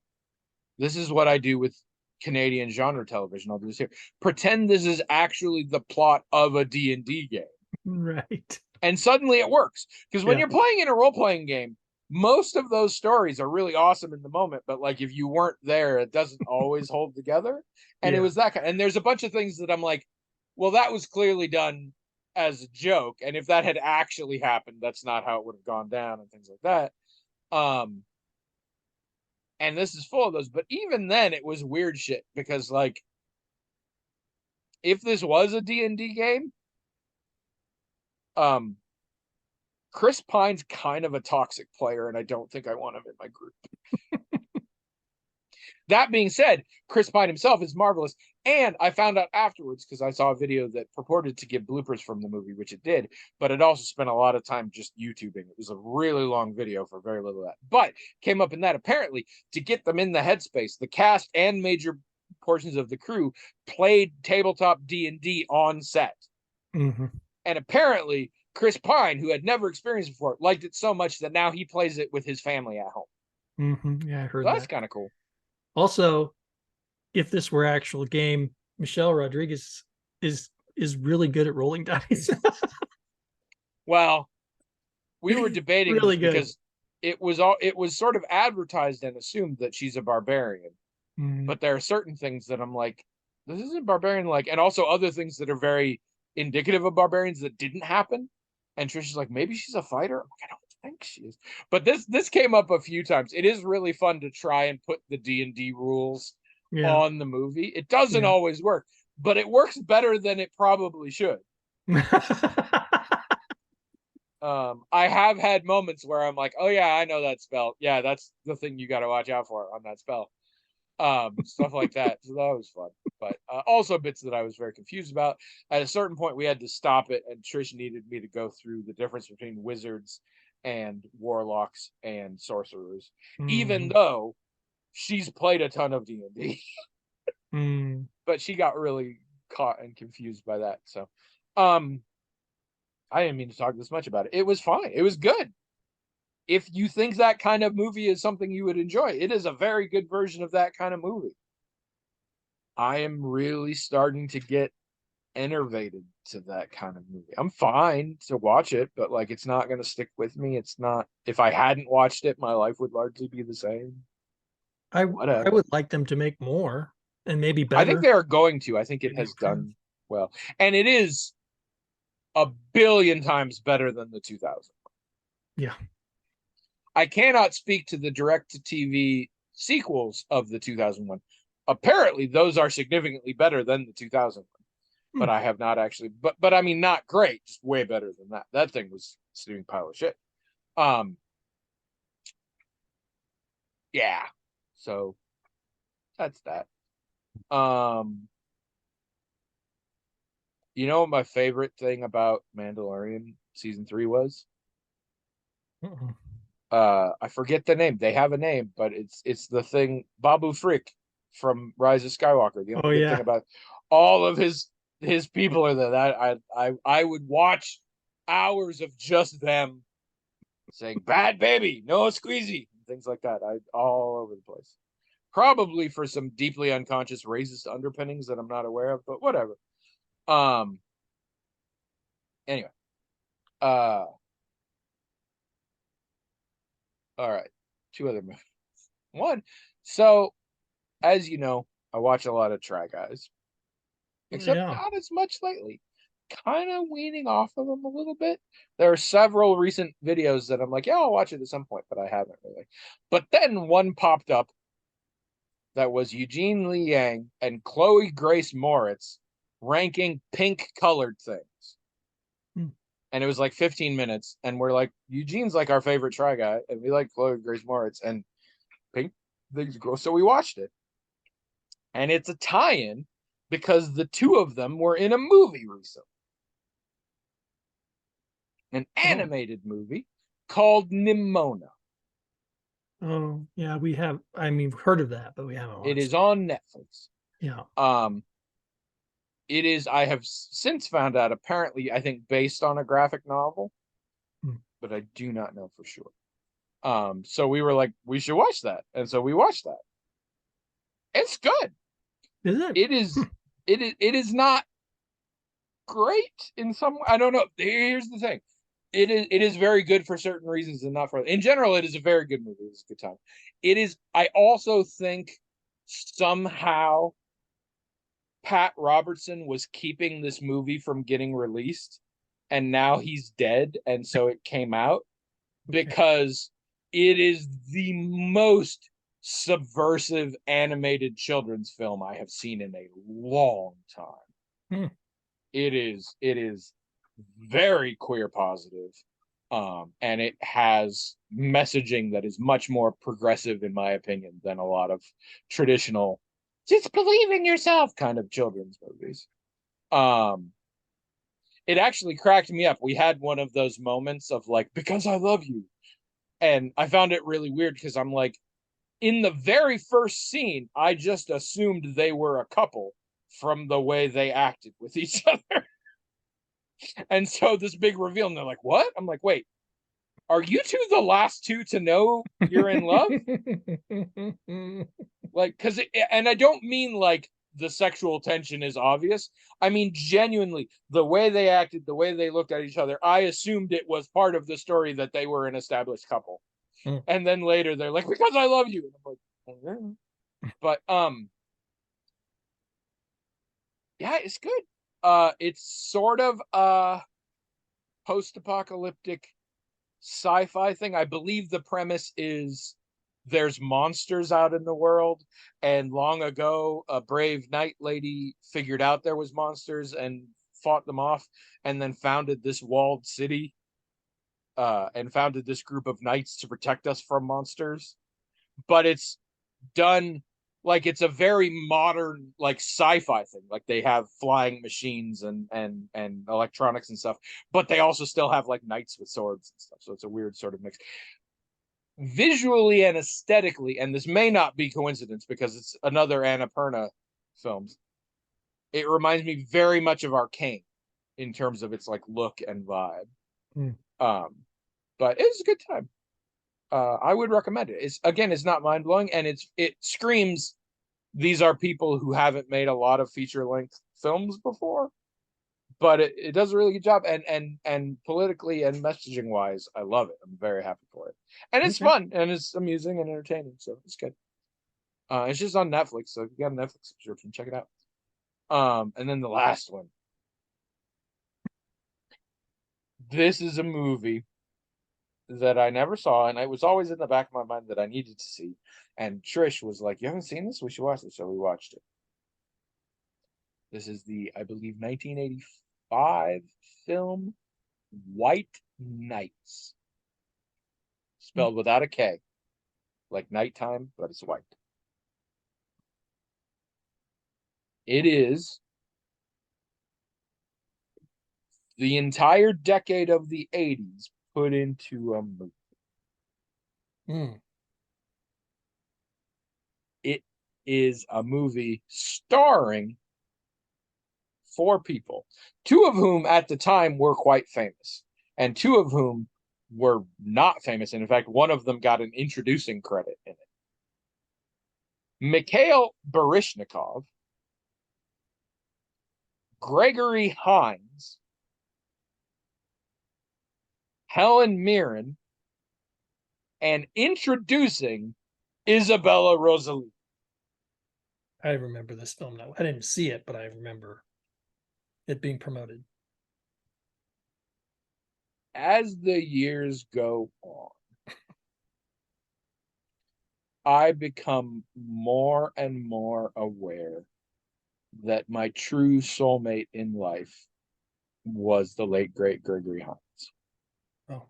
this is what I do with Canadian genre television. I'll do this here. Pretend this is actually the plot of a D&D game, right? And suddenly it works, because when you're playing in a role-playing game, most of those stories are really awesome in the moment, but like if you weren't there, it doesn't always hold together. And it was that kind. And there's a bunch of things that I'm like, well, that was clearly done as a joke, and if that had actually happened, that's not how it would have gone down, and things like that. And this is full of those. But even then, it was weird shit because, like, if this was a D&D game, Chris Pine's kind of a toxic player, and I don't think I want him in my group. That being said, Chris Pine himself is marvelous. And I found out afterwards, because I saw a video that purported to give bloopers from the movie, which it did, but it also spent a lot of time just YouTubing. It was a really long video for very little of that. But came up in that, apparently, to get them in the headspace, the cast and major portions of the crew played tabletop D&D on set. Mm-hmm. And apparently, Chris Pine, who had never experienced it before, liked it so much that now he plays it with his family at home. Mm-hmm. Yeah, I heard So that's that. kind of cool. Also, if this were actual game, Michelle Rodriguez is really good at rolling dice. Well, we were debating really this good. because it was sort of advertised and assumed that she's a barbarian. Mm. But there are certain things that I'm like, this isn't barbarian like, and also other things that are very indicative of barbarians that didn't happen. And Trisha's like, maybe she's a fighter. I'm like, I don't think she is. But this came up a few times. It is really fun to try and put the D&D rules on the movie. It doesn't always work, but it works better than it probably should. I have had moments where I'm like, oh yeah, I know that spell. Yeah, that's the thing you got to watch out for on that spell. Stuff like that. So that was fun. But also bits that I was very confused about. At a certain point, we had to stop it, and Trish needed me to go through the difference between wizards and warlocks and sorcerers, even though she's played a ton of D&D. But she got really caught and confused by that. So, I didn't mean to talk this much about it. It was fine. It was good. If you think that kind of movie is something you would enjoy, it is a very good version of that kind of movie. I am really starting to get enervated to that kind of movie. I'm fine to watch it, but like it's not going to stick with me. It's not, if I hadn't watched it, my life would largely be the same. I would like them to make more and maybe better. I think they are going to. I think it has done well. And it is a billion times better than the 2000. Yeah. I cannot speak to the direct-to-TV sequels of the 2001. Apparently, those are significantly better than the 2001. But I have not actually. But I mean, not great, just way better than that. That thing was a steaming pile of shit. Yeah. So that's that. You know what my favorite thing about Mandalorian season 3 was? I forget the name. They have a name, but it's the thing Babu Frick from Rise of Skywalker. The only good thing about all of his people are that I would watch hours of just them saying "bad baby, no squeezy," things like that. All over the place. Probably for some deeply unconscious racist underpinnings that I'm not aware of, but whatever. Anyway. All right. 2 other movies. One. So, as you know, I watch a lot of Try Guys. Except not as much lately. Kind of weaning off of them a little bit. There are several recent videos that I'm like, yeah, I'll watch it at some point, but I haven't really. But then one popped up that was Eugene Lee Yang and Chloe Grace Moritz ranking pink colored things. And it was like 15 minutes. And we're like, Eugene's like our favorite Try Guy. And we like Chloe Grace Moritz. And pink things gross. So we watched it. And it's a tie-in because the 2 of them were in a movie recently. An animated movie called Nimona. Oh, yeah, we have. I mean, heard of that, but we haven't watched it. Is on Netflix. Yeah. It is, I have since found out, apparently, I think based on a graphic novel, but I do not know for sure. So we were like, we should watch that. And so we watched that. It's good. Is it? It is not great in some way. I don't know. Here's the thing. It is very good for certain reasons and not for, in general, it is a very good movie. It's a good time. It is, I also think somehow Pat Robertson was keeping this movie from getting released, and now he's dead, and so it came out because it is the most subversive animated children's film I have seen in a long time. Hmm. It is very queer positive, and it has messaging that is much more progressive, in my opinion, than a lot of traditional just believe in yourself kind of children's movies. Um, it actually cracked me up. We had one of those moments of like, because I love you. And I found it really weird because I'm like, in the very first scene, I just assumed they were a couple from the way they acted with each other. And so this big reveal, and they're like, what? I'm like, wait, are you two the last two to know you're in love? Like, because, and I don't mean like the sexual tension is obvious. I mean, genuinely, the way they acted, the way they looked at each other, I assumed it was part of the story that they were an established couple. Hmm. And then later they're like, because I love you. And I'm like, oh, yeah. But yeah, it's good. It's sort of a post-apocalyptic sci-fi thing. I believe the premise is there's monsters out in the world, and long ago a brave knight lady figured out there was monsters and fought them off, and then founded this walled city, and founded this group of knights to protect us from monsters. But it's done like it's a very modern like sci-fi thing. Like they have flying machines and electronics and stuff, but they also still have like knights with swords and stuff. So it's a weird sort of mix. Visually and aesthetically, and this may not be coincidence because it's another Annapurna films. It reminds me very much of Arcane in terms of its like look and vibe. Hmm. But it was a good time. I would recommend it. It's not mind blowing, and it screams these are people who haven't made a lot of feature length films before, but it does a really good job, and politically and messaging wise, I love it. I'm very happy for it, and it's Okay. fun and it's amusing and entertaining, so it's good. It's just on Netflix, so if you got a Netflix subscription, check it out. And then the last one. This is a movie that I never saw, and it was always in the back of my mind that I needed to see. And Trish was like, "You haven't seen this? We should watch this." So we watched it. This is the, I believe, 1985 film White Nights, spelled without a K, like nighttime, but it's white. It is the entire decade of the 80s put into a movie. Hmm. It is a movie starring four people, two of whom at the time were quite famous, and two of whom were not famous. And in fact, one of them got an introducing credit in it. Mikhail Baryshnikov, Gregory Hines, Helen Mirren, and introducing Isabella Rossellini. I remember this film now. I didn't see it, but I remember it being promoted. As the years go on, I become more and more aware that my true soulmate in life was the late great Gregory Hines. Oh,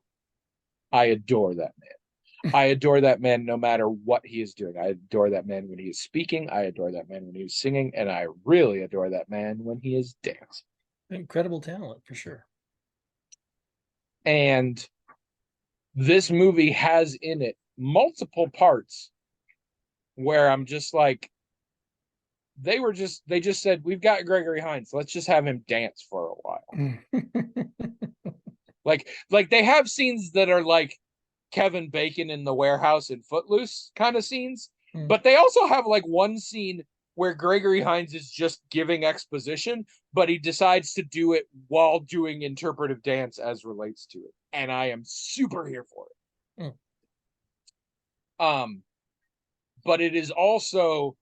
I adore that man. I adore that man no matter what he is doing. I adore that man when he is speaking. I adore that man when he is singing. And I really adore that man when he is dancing. incredible talent for sure. And this movie has in it multiple parts where I'm just like, they just said, we've got Gregory Hines. Let's just have him dance for a while. Like they have scenes that are like Kevin Bacon in the warehouse in Footloose kind of scenes, but they also have like one scene where Gregory Hines is just giving exposition, but he decides to do it while doing interpretive dance as relates to it. And I am super here for it. But it is also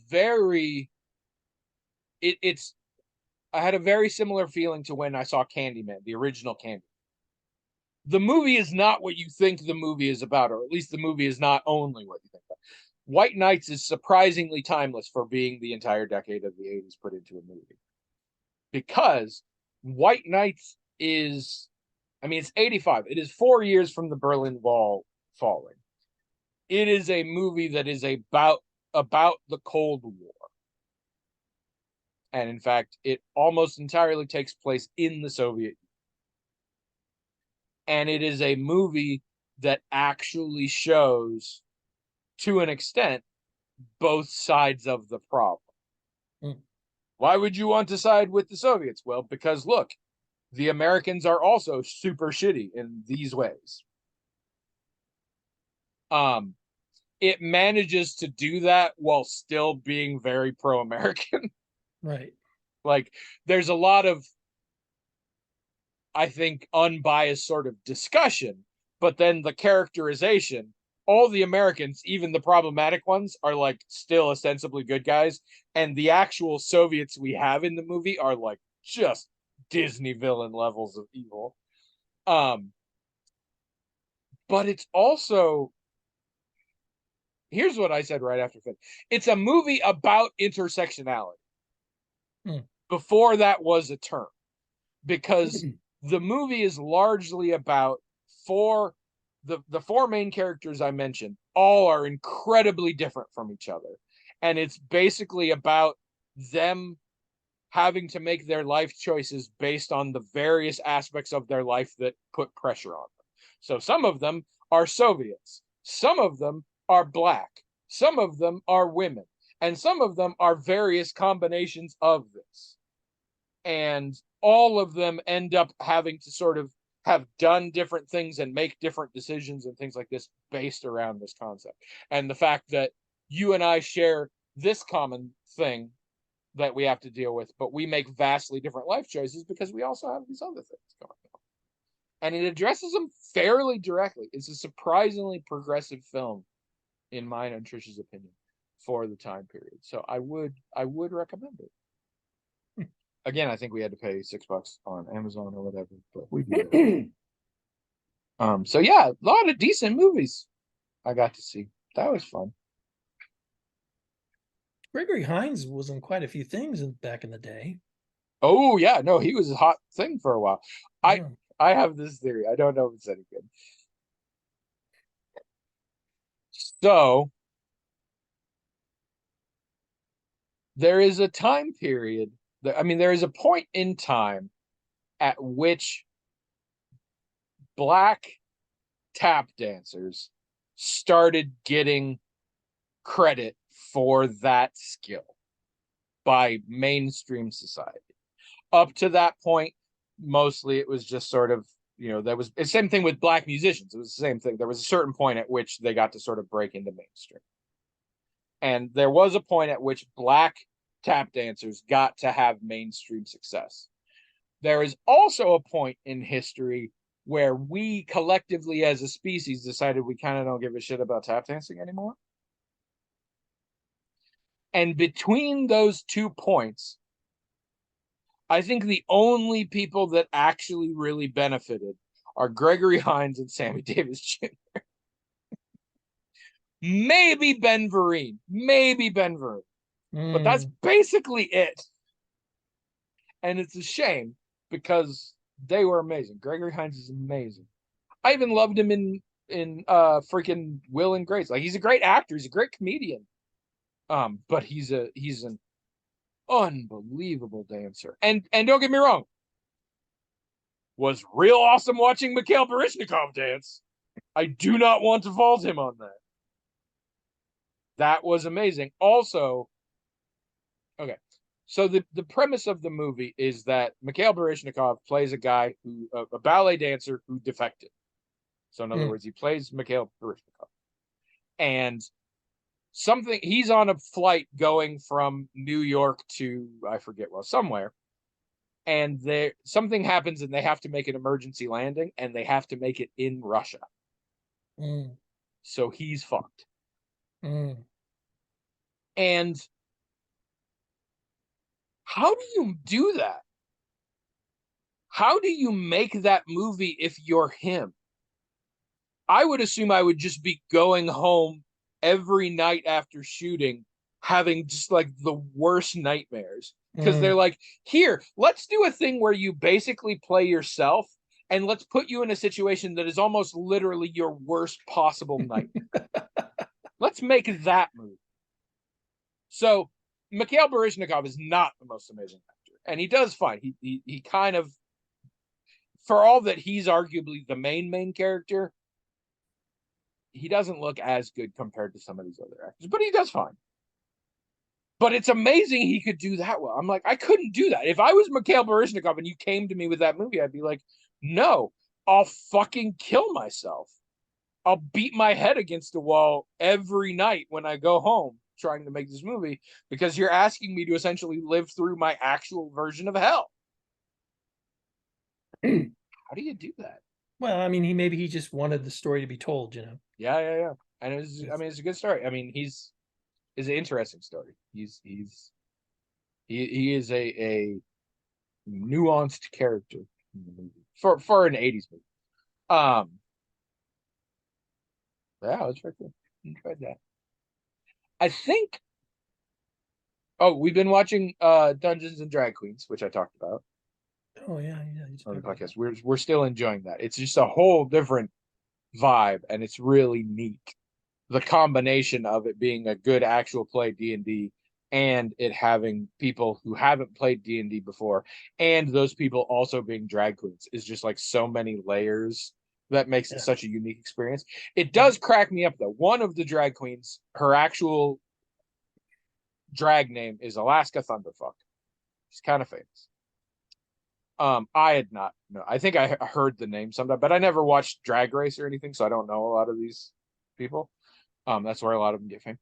very it's I had a very similar feeling to when I saw Candyman, the original Candy. The movie is not what you think the movie is about, or at least the movie is not only what you think about. White Knights is surprisingly timeless for being the entire decade of the 80s put into a movie. Because White Knights is, I mean, it's 85. It is 4 years from the Berlin Wall falling. It is a movie that is about the Cold War. And in fact, it almost entirely takes place in the Soviet Union. And it is a movie that actually shows, to an extent, both sides of the problem. Mm. Why would you want to side with the Soviets? Well, because look, the Americans are also super shitty in these ways. It manages to do that while still being very pro-American. Right. Like, there's a lot of, I think, unbiased sort of discussion, but then the characterization, all the Americans, even the problematic ones, are like still ostensibly good guys, and the actual Soviets we have in the movie are like just Disney villain levels of evil. But it's also, here's what I said right after Finn. It's a movie about intersectionality. Before that was a term, because the movie is largely about the four main characters I mentioned all are incredibly different from each other. And it's basically about them having to make their life choices based on the various aspects of their life that put pressure on them. So some of them are Soviets, some of them are Black, some of them are women, and some of them are various combinations of this. And all of them end up having to sort of have done different things and make different decisions and things like this based around this concept. And the fact that you and I share this common thing that we have to deal with, but we make vastly different life choices because we also have these other things going on. And it addresses them fairly directly. It's a surprisingly progressive film, in mine and Trish's opinion, for the time period. So I would recommend it. Again, I think we had to pay $6 on Amazon or whatever, but we did it. So yeah, a lot of decent movies I got to see. That was fun. Gregory Hines was in quite a few things back in the day. Oh yeah, no, he was a hot thing for a while. Yeah. I have this theory. I don't know if it's any good. So there is a time period that, I mean, there is a point in time at which Black tap dancers started getting credit for that skill by mainstream society. Up to that point, mostly it was just sort of, there was the same thing with Black musicians. It was the same thing. There was a certain point at which they got to sort of break into mainstream. And there was a point at which Black tap dancers got to have mainstream success. There is also a point in history where we collectively as a species decided we kind of don't give a shit about tap dancing anymore. And between those 2 points, I think the only people that actually really benefited are Gregory Hines and Sammy Davis Jr. Maybe Ben Vereen. But that's basically it. And it's a shame because they were amazing. Gregory Hines is amazing. I even loved him in freaking Will and Grace. Like, he's a great actor, he's a great comedian. But he's an unbelievable dancer. And don't get me wrong, was real awesome watching Mikhail Baryshnikov dance. I do not want to fault him on that. That was amazing. Also, okay, so the premise of the movie is that Mikhail Baryshnikov plays a guy a ballet dancer who defected. So in other words, he plays Mikhail Baryshnikov. And he's on a flight going from New York to, I forget, somewhere. And something happens and they have to make an emergency landing and they have to make it in Russia. So he's fucked. And how do you do that? How do you make that movie if you're him? I would assume I would just be going home every night after shooting having just like the worst nightmares because Mm. they're like, here, let's do a thing where you basically play yourself and let's put you in a situation that is almost literally your worst possible nightmare. Let's make that movie. So Mikhail Baryshnikov is not the most amazing actor, and he does fine. He kind of, for all that he's arguably the main character, he doesn't look as good compared to some of these other actors, but he does fine. But it's amazing he could do that well. I'm like, I couldn't do that. If I was Mikhail Baryshnikov and you came to me with that movie, I'd be like, no, I'll fucking kill myself. I'll beat my head against the wall every night when I go home trying to make this movie because you're asking me to essentially live through my actual version of hell. How do you do that? Well, I mean, maybe he just wanted the story to be told, you know. Yeah. And it's a good story. I mean, is an interesting story. He is a nuanced character in the movie for an 80s movie. Yeah, it's very cool. Enjoyed that. I think we've been watching Dungeons and Drag Queens, which I talked about Oh yeah. on the podcast. We're still enjoying that. It's just a whole different vibe, and it's really neat. The combination of it being a good actual play D&D and it having people who haven't played D&D before and those people also being drag queens is just like so many layers that makes it such a unique experience. It does crack me up though. One of the drag queens, her actual drag name is Alaska Thunderfuck. She's kind of famous. I had not no, I think I heard the name sometime, but I never watched Drag Race or anything, so I don't know a lot of these people. That's where a lot of them get fame.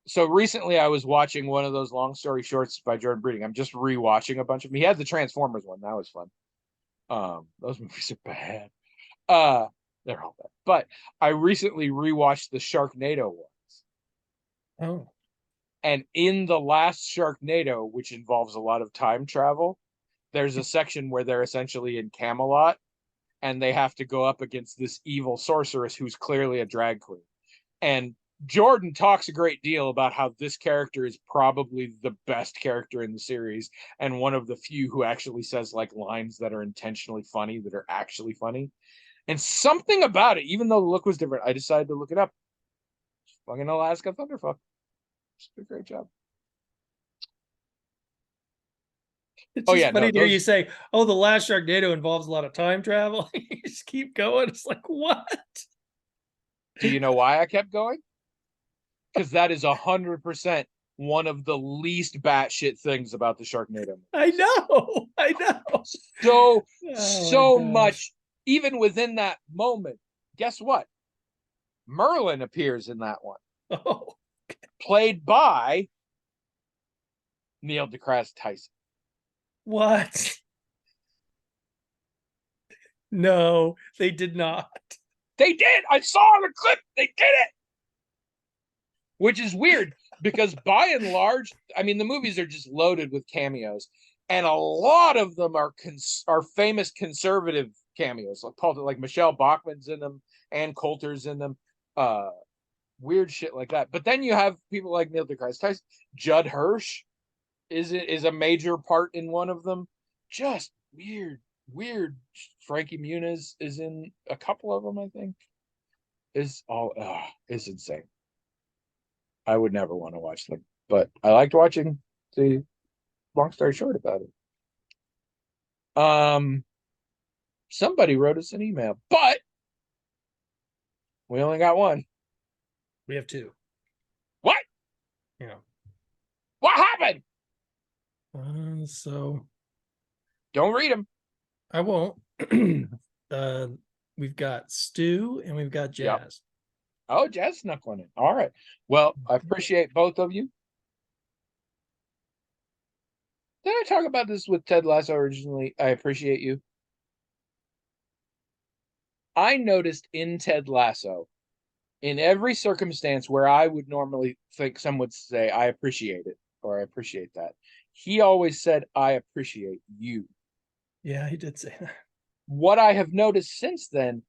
So recently I was watching one of those long story shorts by Jordan Breeding. I'm just rewatching a bunch of them. He had the Transformers one. That was fun. Those movies are bad. They're all bad. But I recently rewatched the Sharknado ones. Oh. And in the last Sharknado, which involves a lot of time travel, there's a section where they're essentially in Camelot and they have to go up against this evil sorceress who's clearly a drag queen. And Jordan talks a great deal about how this character is probably the best character in the series and one of the few who actually says like lines that are intentionally funny, that are actually funny. And something about it, even though the look was different, I decided to look it up. Fucking Alaska Thunderfuck. Just did a great job. It's just funny to hear you say, "Oh, the last Sharknado involves a lot of time travel." You just keep going. It's like, what? Do you know why I kept going? Because that is 100% one of the least batshit things about the Sharknado. I know. So much, even within that moment. Guess what? Merlin appears in that one. Oh. Played by Neil deGrasse Tyson. What? No, they did not. They did. I saw the clip. They did it. Which is weird because by and large, I mean, the movies are just loaded with cameos, and a lot of them are famous conservative cameos, like Michelle Bachmann's in them, Ann Coulter's in them, weird shit like that. But then you have people like Neil deGrasse Tyson, Judd Hirsch is a major part in one of them. Just weird. Frankie Muniz is in a couple of them, I think. It's insane. I would never want to watch them, but I liked watching the long story short about it. Somebody wrote us an email, but we only got one. We have two. What? Yeah. What happened? So don't read them. I won't. We've got Stu and we've got Jazz. Yep. Oh, Jazz snuck one in. All right. Well, I appreciate both of you. Did I talk about this with Ted Lasso originally? I appreciate you. I noticed in Ted Lasso, in every circumstance where I would normally think someone would say, I appreciate it, or I appreciate that, he always said, I appreciate you. Yeah, he did say that. What I have noticed since then,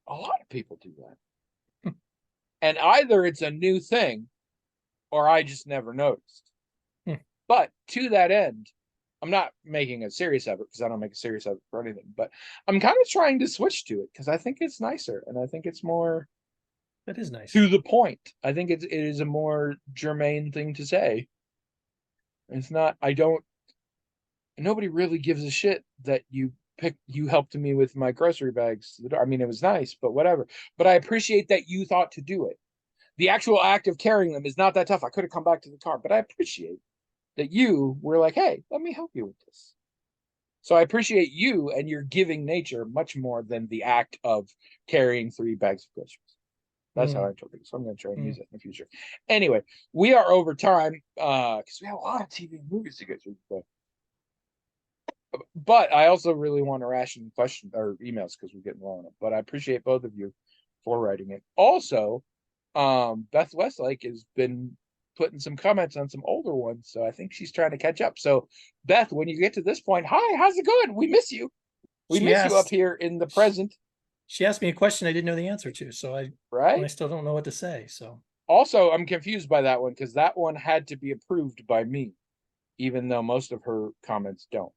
a lot of people do that. And either it's a new thing or I just never noticed. Hmm. But to that end, I'm not making a serious effort because I don't make a serious effort for anything, but I'm kind of trying to switch to it because I think it's nicer and I think it's more That is nice. to the point. I think it is a more germane thing to say. It's not, I don't, nobody really gives a shit that you helped me with my grocery bags. I mean, it was nice, but whatever. But I appreciate that you thought to do it. The actual act of carrying them is not that tough. I could have come back to the car, but I appreciate that you were like, hey, let me help you with this. So I appreciate you and your giving nature much more than the act of carrying 3 bags of groceries. That's how I interpret it. So I'm going to try and use it in the future. Anyway, we are over time because we have a lot of TV and movies to get through. But I also really want to ration question or emails because we're getting long. But I appreciate both of you for writing it. Also, Beth Westlake has been putting some comments on some older ones, so I think she's trying to catch up. So, Beth, when you get to this point, hi, how's it going? We miss you. We miss you up here in the present. She asked me a question I didn't know the answer to, so I still don't know what to say. So also, I'm confused by that one because that one had to be approved by me, even though most of her comments don't.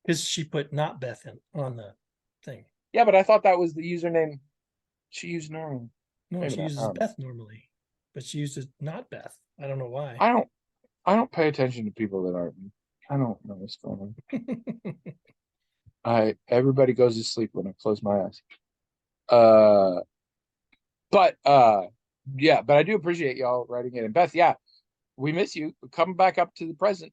Because she put not Beth in on the thing. Yeah, but I thought that was the username she used normally. No, she uses Beth normally, but she uses not Beth. I don't know why. I don't pay attention to people that aren't. I don't know what's going on. Everybody goes to sleep when I close my eyes. But yeah, but I do appreciate y'all writing it. And Beth, yeah, we miss you. Come back up to the present,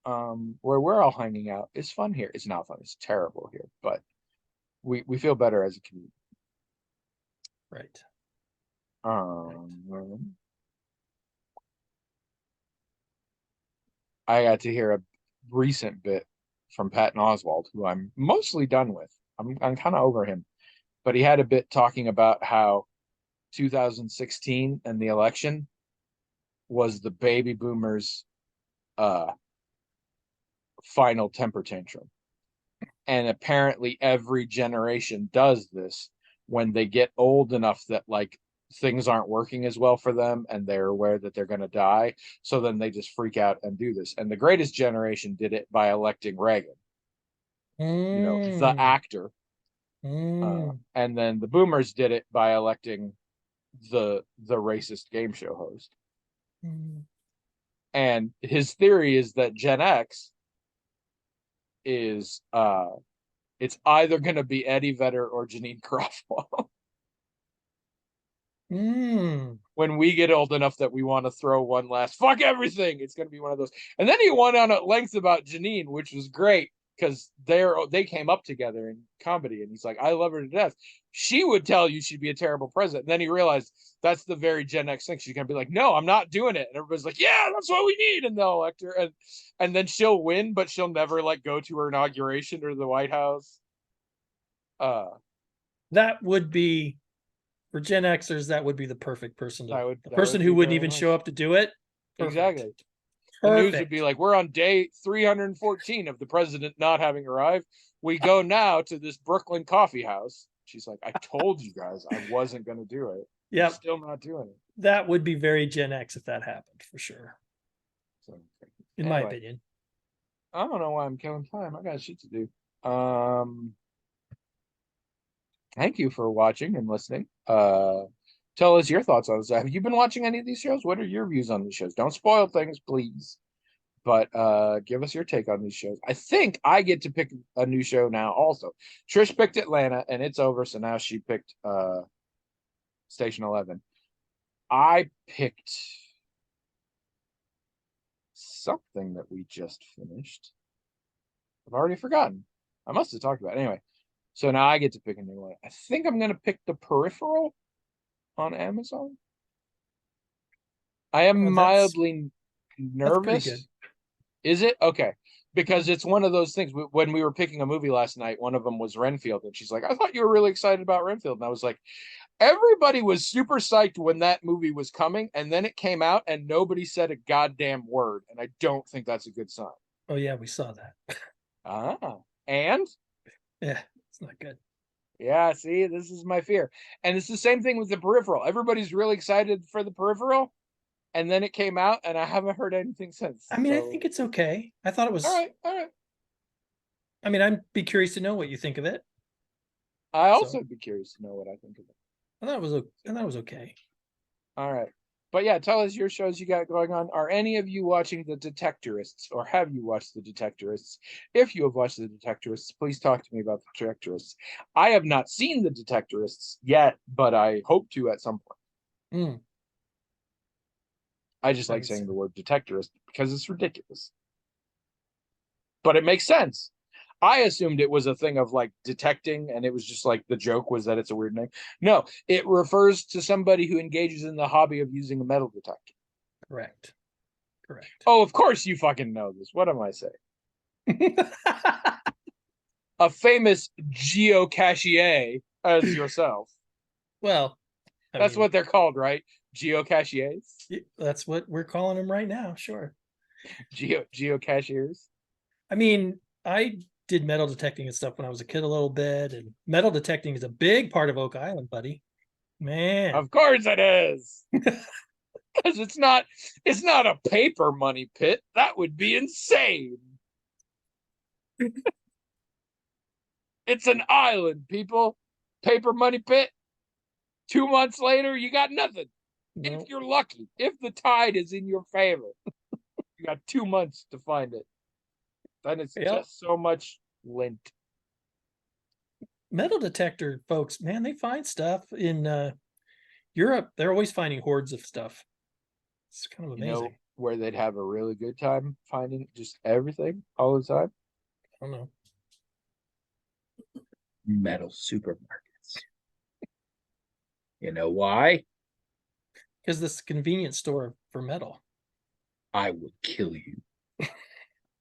where we're all hanging out. It's fun here. It's not fun. It's terrible here, but we feel better as a community. Right. I got to hear a recent bit from Patton Oswalt, who I'm mostly done with. I'm kind of over him, but he had a bit talking about how 2016 and the election was the baby boomers' final temper tantrum. And apparently every generation does this when they get old enough that like things aren't working as well for them and they're aware that they're going to die. So then they just freak out and do this. And the greatest generation did it by electing Reagan, the actor. And then the boomers did it by electing the racist game show host. And his theory is that Gen X is it's either going to be Eddie Vedder or Janine Garofalo. When we get old enough that we want to throw one last fuck everything, it's going to be one of those. And then he went on at length about Janine, which was great because they came up together in comedy, and he's like, I love her to death. She would tell you she'd be a terrible president. And then he realized that's the very Gen X thing. She's gonna be like, no, I'm not doing it. And everybody's like, yeah, that's what we need. And they'll elect her. And then she'll win, but she'll never like go to her inauguration or the White House. That would be for Gen Xers, that would be the perfect person to the person who wouldn't even show up to do it. Perfect. Exactly. The news would be like, we're on day 314 of the president not having arrived. We go now to this Brooklyn coffee house. She's like, I told you guys I wasn't going to do it. Yeah, still not doing it. That would be very Gen X if that happened for sure. So, in my opinion. I don't know why I'm killing time. I got shit to do. Thank you for watching and listening. Tell us your thoughts on this. Have you been watching any of these shows? What are your views on these shows? Don't spoil things, please. But give us your take on these shows. I think I get to pick a new show now also. Trish picked Atlanta, and it's over, so now she picked Station 11. I picked something that we just finished. I've already forgotten. I must have talked about it. Anyway, so now I get to pick a new one. I think I'm going to pick The Peripheral on Amazon. I am mildly nervous. Is it? Okay. Because it's one of those things. When we were picking a movie last night, one of them was Renfield. And she's like, I thought you were really excited about Renfield. And I was like, everybody was super psyched when that movie was coming. And then it came out and nobody said a goddamn word. And I don't think that's a good sign. Oh, yeah, we saw that. And? Yeah, it's not good. Yeah, see, this is my fear. And it's the same thing with the peripheral. Everybody's really excited for the peripheral, and then it came out, and I haven't heard anything since. I mean, I So, think it's okay. I thought it was. all right, all right. I mean, I'd be curious to know what you think of it. I also So would be curious to know what I think of it. I thought it was. I thought it was okay. All right. But yeah, tell us your shows you got going on. Are any of you watching The Detectorists, or have you watched The Detectorists? If you have watched The Detectorists, please talk to me about The Detectorists. I have not seen The Detectorists yet, but I hope to at some point. Mm, I just I like can saying see. the word detectorist because it's ridiculous. But it makes sense. I assumed it was a thing of like detecting, and it was just like the joke was that it's a weird name. No, it refers to somebody who engages in the hobby of using a metal detector. Correct. Correct. Oh, of course you fucking know this. What am I saying? A famous geocachier as yourself. Well, I That's mean, what they're called, right? Geocachiers? that's what we're calling them right now. Sure. Geocachiers? I mean, I did metal detecting and stuff when I was a kid a little bit, and metal detecting is a big part of Oak Island, buddy. Man. Of course it is. Because it's not a paper money pit. That would be insane. It's an island, people. Paper money pit. 2 months later, you got nothing. No. If you're lucky, if the tide is in your favor, you got 2 months to find it. Then it's Yep. just so much lint. Metal detector folks, man, they find stuff in Europe. They're always finding hordes of stuff. It's kind of You know amazing. where they'd have a really good time finding just everything all the time? I don't know. Metal supermarkets. You know why? Because this convenience store for metal. I would kill you.